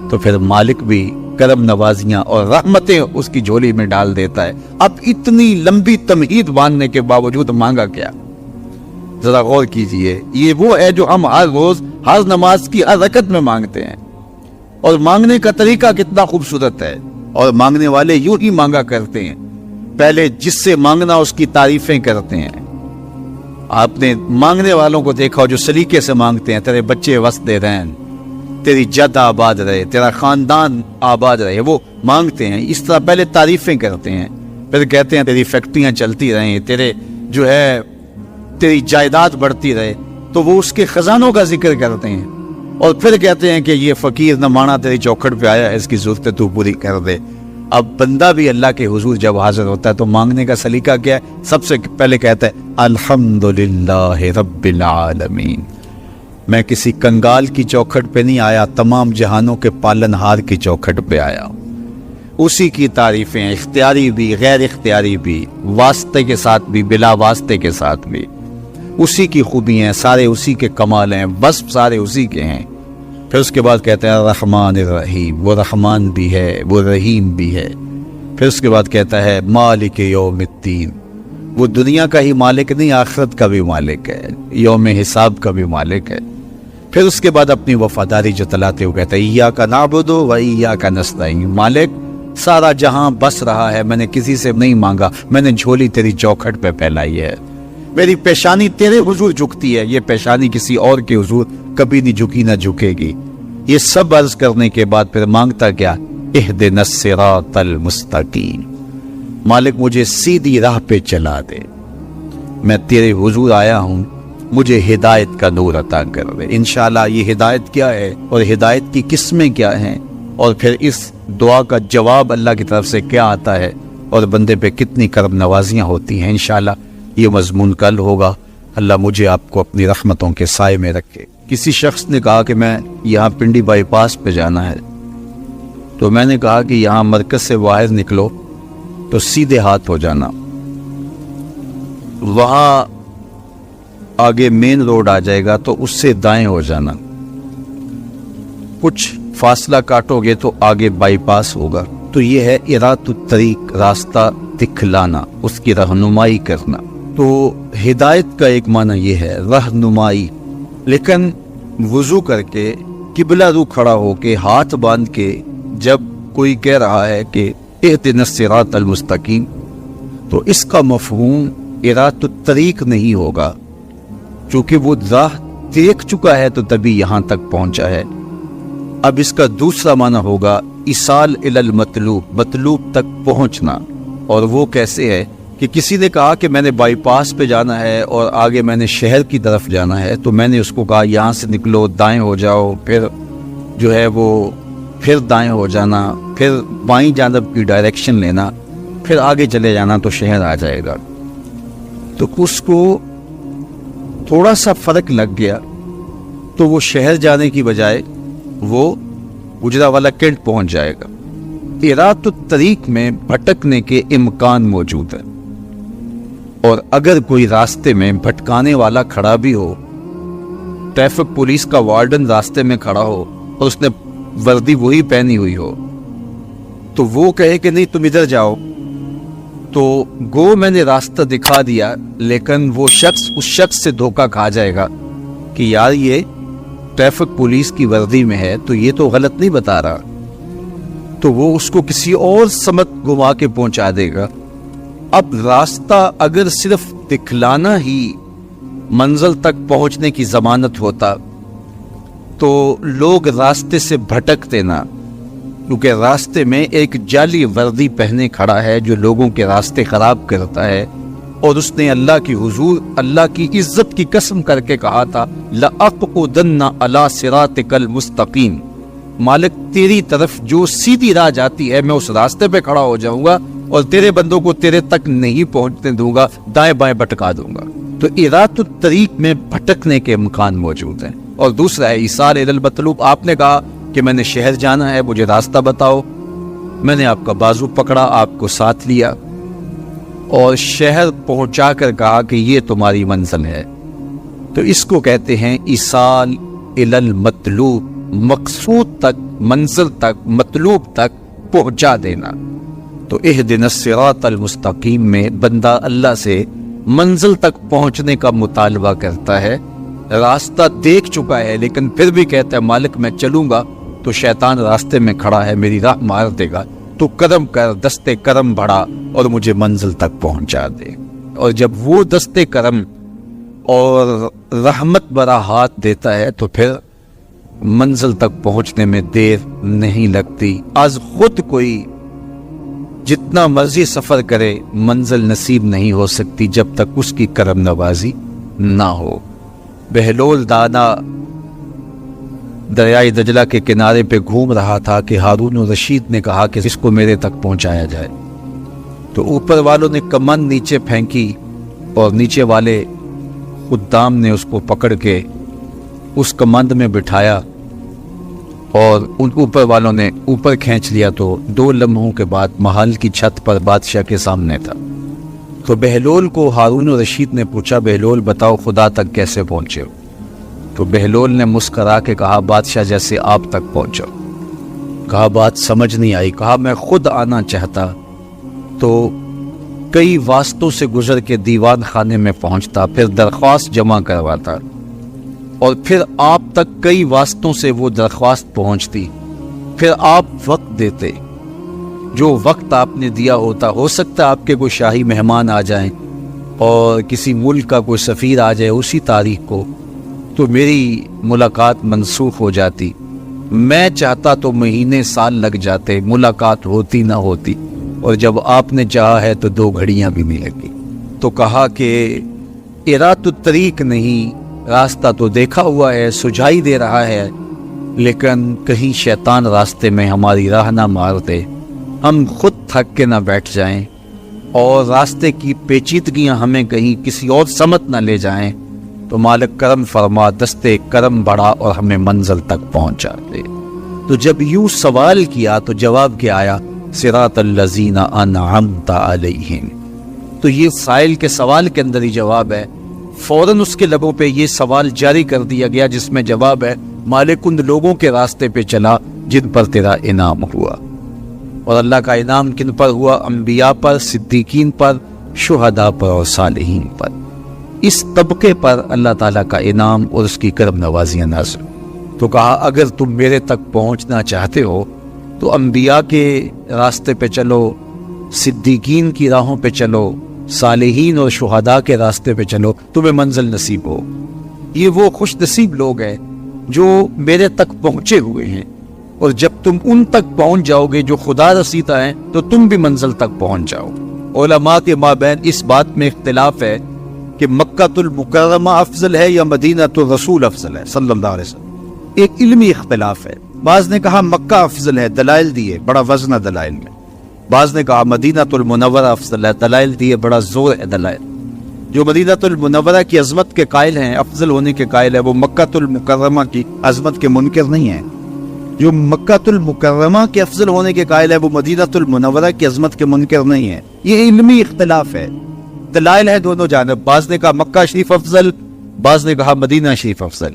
B: تو پھر مالک بھی کرم نوازیاں اور رحمتیں اس کی جھولی میں ڈال دیتا ہے۔ اب اتنی لمبی تمہید باندھنے کے باوجود مانگا کیا؟ ذرا غور کیجئے، یہ وہ ہے جو ہم ہر روز ہر نماز کی ہر رکعت میں مانگتے ہیں، اور مانگنے کا طریقہ کتنا خوبصورت ہے، اور مانگنے والے یوں ہی مانگا کرتے ہیں، پہلے جس سے مانگنا اس کی تعریفیں کرتے ہیں۔ آپ نے مانگنے والوں کو دیکھا جو سلیقے سے مانگتے ہیں، تیرے بچے وسدے رہیں، تیری جد آباد رہے، تیرا خاندان آباد رہے، وہ مانگتے ہیں، اس طرح پہلے تعریفیں کرتے ہیں، پھر کہتے ہیں تیری فیکٹریاں چلتی رہیں، تیرے جو ہے تیری جائیداد بڑھتی رہے، تو وہ اس کے خزانوں کا ذکر کرتے ہیں، اور پھر کہتے ہیں کہ یہ فقیر نہ مانا تیری چوکھٹ پہ آیا ہے، اس کی ضرورتیں تو پوری کر دے۔ اب بندہ بھی اللہ کے حضور جب حاضر ہوتا ہے تو مانگنے کا سلیقہ کیا ہے؟ سب سے پہلے کہتا ہے الحمدللہ رب العالمین، میں کسی کنگال کی چوکھٹ پہ نہیں آیا، تمام جہانوں کے پالن ہار کی چوکھٹ پہ آیا ہوں۔ اسی کی تعریفیں اختیاری بھی غیر اختیاری بھی، واسطے کے ساتھ بھی بلا واسطے کے ساتھ بھی، اسی کی خوبی ہیں، سارے اسی کے کمال ہیں، وصف سارے اسی کے ہیں، پھر اس کے بعد کہتا ہے رحمان الرحیم، وہ رحمان بھی ہے وہ رحیم بھی ہے۔ پھر اس کے بعد کہتا ہے مالک یوم الدین، وہ دنیا کا ہی مالک نہیں، آخرت کا بھی مالک ہے، یوم حساب کا بھی مالک ہے۔ پھر اس کے بعد اپنی وفاداری جتلاتے ہوئے کہتا ہے ایاک نعبد و ایاک نستعین، مالک سارا جہاں بس رہا ہے، میں نے کسی سے نہیں مانگا، میں نے جھولی تیری چوکھٹ پہ پھیلائی ہے، میری پیشانی تیرے حضور جھکتی ہے، یہ پیشانی کسی اور کے حضور کبھی نہیں جھکی نہ جھکے گی۔ یہ سب عرض کرنے کے بعد پھر مانگتا کیا؟ اہدنا الصراط المستقیم، مالک مجھے سیدھی راہ پہ چلا دے، میں تیرے حضور آیا ہوں، مجھے ہدایت کا نور عطا کر دے۔ انشاءاللہ یہ ہدایت کیا ہے اور ہدایت کی قسمیں کیا ہیں، اور پھر اس دعا کا جواب اللہ کی طرف سے کیا آتا ہے، اور بندے پہ کتنی کرم نوازیاں ہوتی ہیں، انشاءاللہ یہ مضمون کل ہوگا۔ اللہ مجھے آپ کو اپنی رحمتوں کے سائے میں رکھے۔ کسی شخص نے کہا کہ میں یہاں پنڈی بائی پاس پہ جانا ہے، تو میں نے کہا کہ یہاں مرکز سے باہر نکلو تو سیدھے ہاتھ ہو جانا، وہاں آگے مین روڈ آ جائے گا تو اس سے دائیں ہو جانا، کچھ فاصلہ کاٹو گے تو آگے بائی پاس ہوگا۔ تو یہ ہے ارات الطریق، راستہ دکھلانا، اس کی رہنمائی کرنا۔ تو ہدایت کا ایک معنی یہ ہے رہنمائی، لیکن وضو کر کے قبلہ رو کھڑا ہو کے ہاتھ باندھ کے جب کوئی کہہ رہا ہے کہ اہدنا الصراط المستقیم، تو اس کا مفہوم ارات الطریق نہیں ہوگا، چونکہ وہ راہ دیکھ چکا ہے تو تبھی یہاں تک پہنچا ہے۔ اب اس کا دوسرا معنی ہوگا ایصال الی المطلوب، مطلوب تک پہنچنا۔ اور وہ کیسے ہے کہ کسی نے کہا کہ میں نے بائی پاس پہ جانا ہے اور آگے میں نے شہر کی طرف جانا ہے، تو میں نے اس کو کہا یہاں سے نکلو، دائیں ہو جاؤ، پھر جو ہے وہ پھر دائیں ہو جانا، پھر بائیں جانب کی ڈائریکشن لینا، پھر آگے چلے جانا تو شہر آ جائے گا۔ تو اس کو تھوڑا سا فرق لگ گیا، تو وہ شہر جانے کی بجائے وہ گجرا والا کینٹ پہنچ جائے گا۔ ارات الطریق میں بھٹکنے کے امکان موجود ہے، اور اگر کوئی راستے میں بھٹکانے والا کھڑا بھی ہو، ٹریفک پولیس کا وارڈن راستے میں کھڑا ہو اور اس نے وردی وہی پہنی ہوئی ہو، تو وہ کہے کہ نہیں تم ادھر جاؤ، تو گو میں نے راستہ دکھا دیا، لیکن وہ شخص اس شخص سے دھوکہ کھا جائے گا کہ یار یہ ٹریفک پولیس کی وردی میں ہے تو یہ تو غلط نہیں بتا رہا، تو وہ اس کو کسی اور سمت گھما کے پہنچا دے گا۔ اب راستہ اگر صرف دکھلانا ہی منزل تک پہنچنے کی ضمانت ہوتا تو لوگ راستے سے بھٹکتے نہ، کیونکہ راستے میں ایک جعلی وردی پہنے کھڑا ہے جو لوگوں کے راستے خراب کرتا ہے، اور اس نے اللہ کی حضور، اللہ کی عزت کی قسم کر کے کہا تھا لَأَقْعُدَنَّ عَلَىٰ صِرَاطِكَ الْمُسْتَقِيمِ، مالک تیری طرف جو سیدھی راہ جاتی ہے میں اس راستے پہ کھڑا ہو جاؤں گا اور تیرے بندوں کو تیرے تک نہیں پہنچنے دوں گا، دائیں بائیں بھٹکا دوں گا۔ تو ارات الطریق میں بھٹکنے کے امکان موجود ہیں۔ اور دوسرا ہے ایصال الی المطلوب، آپ نے کہا کہ میں نے شہر جانا ہے، مجھے راستہ بتاؤ، میں نے آپ کا بازو پکڑا، آپ کو ساتھ لیا اور شہر پہنچا کر کہا کہ یہ تمہاری منزل ہے، تو اس کو کہتے ہیں ایصال الی المطلوب، مقصود تک، منزل تک، مطلوب تک پہنچا دینا۔ تو اہدنا الصراط المستقیم میں بندہ اللہ سے منزل تک پہنچنے کا مطالبہ کرتا ہے، راستہ دیکھ چکا ہے لیکن پھر بھی کہتا ہے مالک میں چلوں گا تو شیطان راستے میں کھڑا ہے، میری راہ مار دے گا، تو کرم کر، دستے کرم بڑھا اور مجھے منزل تک پہنچا دے۔ اور جب وہ دستے کرم اور رحمت بھرا ہاتھ دیتا ہے تو پھر منزل تک پہنچنے میں دیر نہیں لگتی۔ آج خود کوئی جتنا مرضی سفر کرے منزل نصیب نہیں ہو سکتی جب تک اس کی کرم نوازی نہ ہو۔ بہلول دانا دریائے دجلہ کے کنارے پہ گھوم رہا تھا کہ ہارون الرشید نے کہا کہ اس کو میرے تک پہنچایا جائے، تو اوپر والوں نے کمند نیچے پھینکی اور نیچے والے خدام نے اس کو پکڑ کے اس کمند میں بٹھایا اور ان اوپر والوں نے اوپر کھینچ لیا، تو 2 لمحوں کے بعد محل کی چھت پر بادشاہ کے سامنے تھا۔ تو بہلول کو ہارون الرشید نے پوچھا بہلول بتاؤ خدا تک کیسے پہنچے ہو؟ تو بہلول نے مسکرا کے کہا بادشاہ جیسے آپ تک پہنچو. کہا بات سمجھ نہیں آئی. کہا میں خود آنا چاہتا تو کئی واسطوں سے گزر کے دیوان خانے میں پہنچتا، پھر درخواست جمع کرواتا، اور پھر آپ تک کئی واسطوں سے وہ درخواست پہنچتی، پھر آپ وقت دیتے. جو وقت آپ نے دیا ہوتا، ہو سکتا ہے آپ کے کوئی شاہی مہمان آ جائیں اور کسی ملک کا کوئی سفیر آ جائے اسی تاریخ کو، تو میری ملاقات منسوخ ہو جاتی. میں چاہتا تو مہینے سال لگ جاتے، ملاقات ہوتی نہ ہوتی، اور جب آپ نے چاہا ہے تو 2 گھڑیاں بھی نہیں لگی. تو کہا کہ ارات الطریق نہیں، راستہ تو دیکھا ہوا ہے، سجھائی دے رہا ہے، لیکن کہیں شیطان راستے میں ہماری راہ نہ مار دے، ہم خود تھک کے نہ بیٹھ جائیں اور راستے کی پیچیدگیاں ہمیں کہیں کسی اور سمت نہ لے جائیں، تو مالک کرم فرما، دستے کرم بڑھا اور ہمیں منزل تک پہنچا دے. تو جب یوں سوال کیا تو جواب کیا آیا؟ صراط الذین انعمت علیہم. تو یہ سائل کے سوال کے اندر ہی جواب ہے. فوراً اس کے لبوں پہ یہ سوال جاری کر دیا گیا جس میں جواب ہے مالک ان لوگوں کے راستے پہ چلا جن پر تیرا انعام ہوا. اور اللہ کا انعام کن پر ہوا؟ انبیاء پر، صدیقین پر، شہداء پر اور صالحین پر. اس طبقے پر اللہ تعالیٰ کا انعام اور اس کی کرم نوازیاں نازل. تو کہا اگر تم میرے تک پہنچنا چاہتے ہو تو انبیاء کے راستے پہ چلو، صدیقین کی راہوں پہ چلو، صالحین اور شہداء کے راستے پہ چلو، تمہیں منزل نصیب ہو. یہ وہ خوش نصیب لوگ ہیں جو میرے تک پہنچے ہوئے ہیں، اور جب تم ان تک پہنچ جاؤ گے جو خدا رسیدہ ہیں تو تم بھی منزل تک پہنچ جاؤ. علماء کے مابین اس بات میں اختلاف ہے کہ مکہ المکرمہ افضل ہے یا مدینہ الرسول افضل ہے صلی اللہ علیہ وسلم. ایک علمی اختلاف ہے. بعض نے کہا مکہ افضل ہے، دلائل دیے، بڑا وزن ہے دلائل میں. بعض نے کہا مدینہ المنورہ افضل ہے، دلائل دیے، بڑا زور ہے دلائل. جو مدینہ المنورہ کی عظمت کے قائل ہیں، افضل ہونے کے قائل ہیں، وہ مکہ المکرمہ کی عظمت کے منکر نہیں ہیں. جو مکہ المکرمہ کے افضل ہونے کے قائل ہے وہ مدینہ المنورہ کی عظمت کے منکر نہیں ہیں. یہ علمی اختلاف ہے، دلائل ہے دونوں جانب. بعض نے کہا مکہ شریف افضل، بعض نے کہا مدینہ شریف افضل.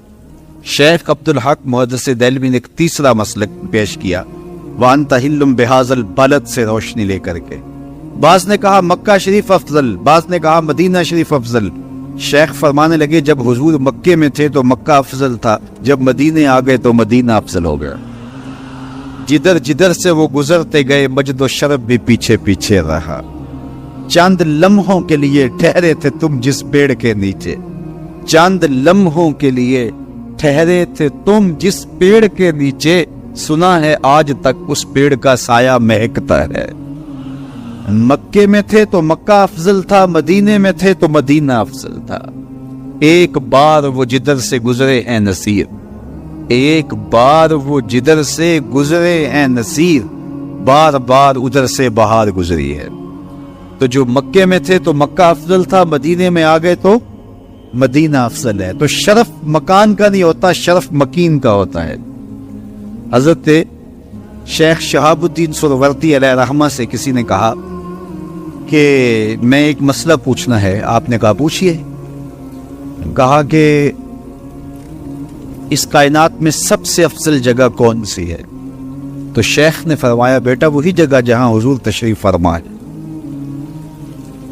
B: شیخ عبدالحق محدث دہلوی نے ایک تیسرا مسلک پیش کیا، وَأَنْتَ حِلٌّ بِهَذَا الْبَلَدِ سے روشنی لے کر کے. بعض نے کہا مکہ شریف افضل، بعض نے کہا مدینہ شریف افضل. شیخ فرمانے لگے جب حضور مکے میں تھے تو مکہ افضل تھا، جب مدینے آ گئے تو مدینہ افضل ہو گیا. جدھر جدھر سے وہ گزرتے گئے مجد و شرف بھی پیچھے پیچھے رہا. چند لمحوں کے لیے ٹھہرے تھے تم جس پیڑ کے نیچے، چند لمحوں کے لیے ٹھہرے تھے تم جس پیڑ کے نیچے، سنا ہے آج تک اس پیڑ کا سایہ مہکتا ہے. مکے میں تھے تو مکہ افضل تھا، مدینے میں تھے تو مدینہ افضل تھا. ایک بار وہ جدھر سے گزرے ہیں نصیر، ایک بار وہ جدھر سے گزرے ہیں نصیر، بار بار ادھر سے بہار گزری ہے. تو جو مکے میں تھے تو مکہ افضل تھا، مدینے میں آ گئے تو مدینہ افضل ہے. تو شرف مکان کا نہیں ہوتا، شرف مکین کا ہوتا ہے. حضرت شیخ شہاب الدین سہروردی علیہ رحمہ سے کسی نے کہا کہ میں ایک مسئلہ پوچھنا ہے. آپ نے کہا پوچھئے. کہا کہ اس کائنات میں سب سے افضل جگہ کون سی ہے؟ تو شیخ نے فرمایا بیٹا وہی جگہ جہاں حضور تشریف فرما ہے.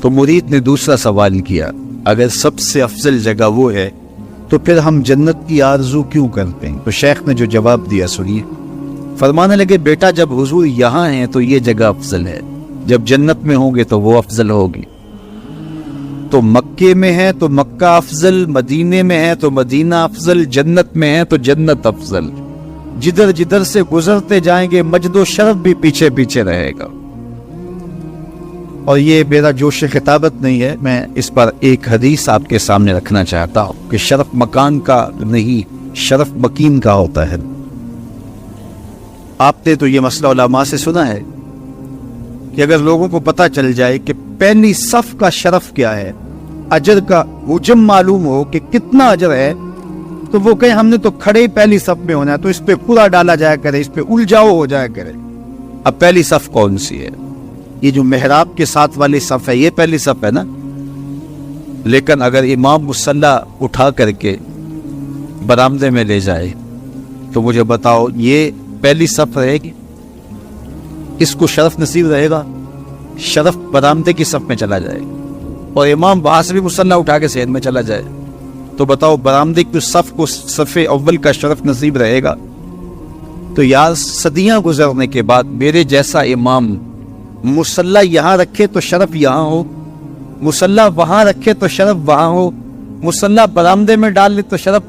B: تو مرید نے دوسرا سوال کیا، اگر سب سے افضل جگہ وہ ہے تو پھر ہم جنت کی آرزو کیوں کرتے ہیں؟ تو شیخ نے جو جواب دیا سنیے. فرمانے لگے بیٹا جب حضور یہاں ہیں تو یہ جگہ افضل ہے، جب جنت میں ہوں گے تو وہ افضل ہوگی. تو مکے میں ہے تو مکہ افضل، مدینے میں ہے تو مدینہ افضل، جنت میں ہے تو جنت افضل. جدھر جدھر سے گزرتے جائیں گے مجد و شرف بھی پیچھے پیچھے رہے گا. اور یہ میرا جوش خطابت نہیں ہے، میں اس پر ایک حدیث آپ کے سامنے رکھنا چاہتا ہوں کہ شرف مکان کا نہیں، شرف مکین کا ہوتا ہے. آپ نے تو یہ مسئلہ علماء سے سنا ہے کہ اگر لوگوں کو پتہ چل جائے کہ پہلی صف کا شرف کیا ہے، اجر کا حجم معلوم ہو کہ کتنا اجر ہے، تو وہ کہیں ہم نے تو کھڑے پہلی صف میں ہونا ہے، تو اس پہ کوڑا ڈالا جایا کرے، اس پہ الجھاؤ ہو جایا کرے. اب پہلی صف کون سی ہے؟ یہ جو محراب کے ساتھ والی صف ہے یہ پہلی صف ہے نا. لیکن اگر امام مصلی اٹھا کر کے
A: برآمدے میں لے جائے تو مجھے بتاؤ یہ پہلی صف رہے گی؟ اس کو شرف نصیب رہے گا؟ شرف برآمدے کی صف میں چلا جائے اور امام وہاں سے بھی مصلی اٹھا کے صحن میں چلا جائے تو بتاؤ برآمدے کی صف کو صف اول کا شرف نصیب رہے گا؟ تو یار صدیاں گزرنے کے بعد میرے جیسا امام مصلی یہاں رکھے تو شرف یہاں ہو، مصلی وہاں رکھے تو شرف وہاں ہو، مصلی برآمدے میں ڈال لے تو شرف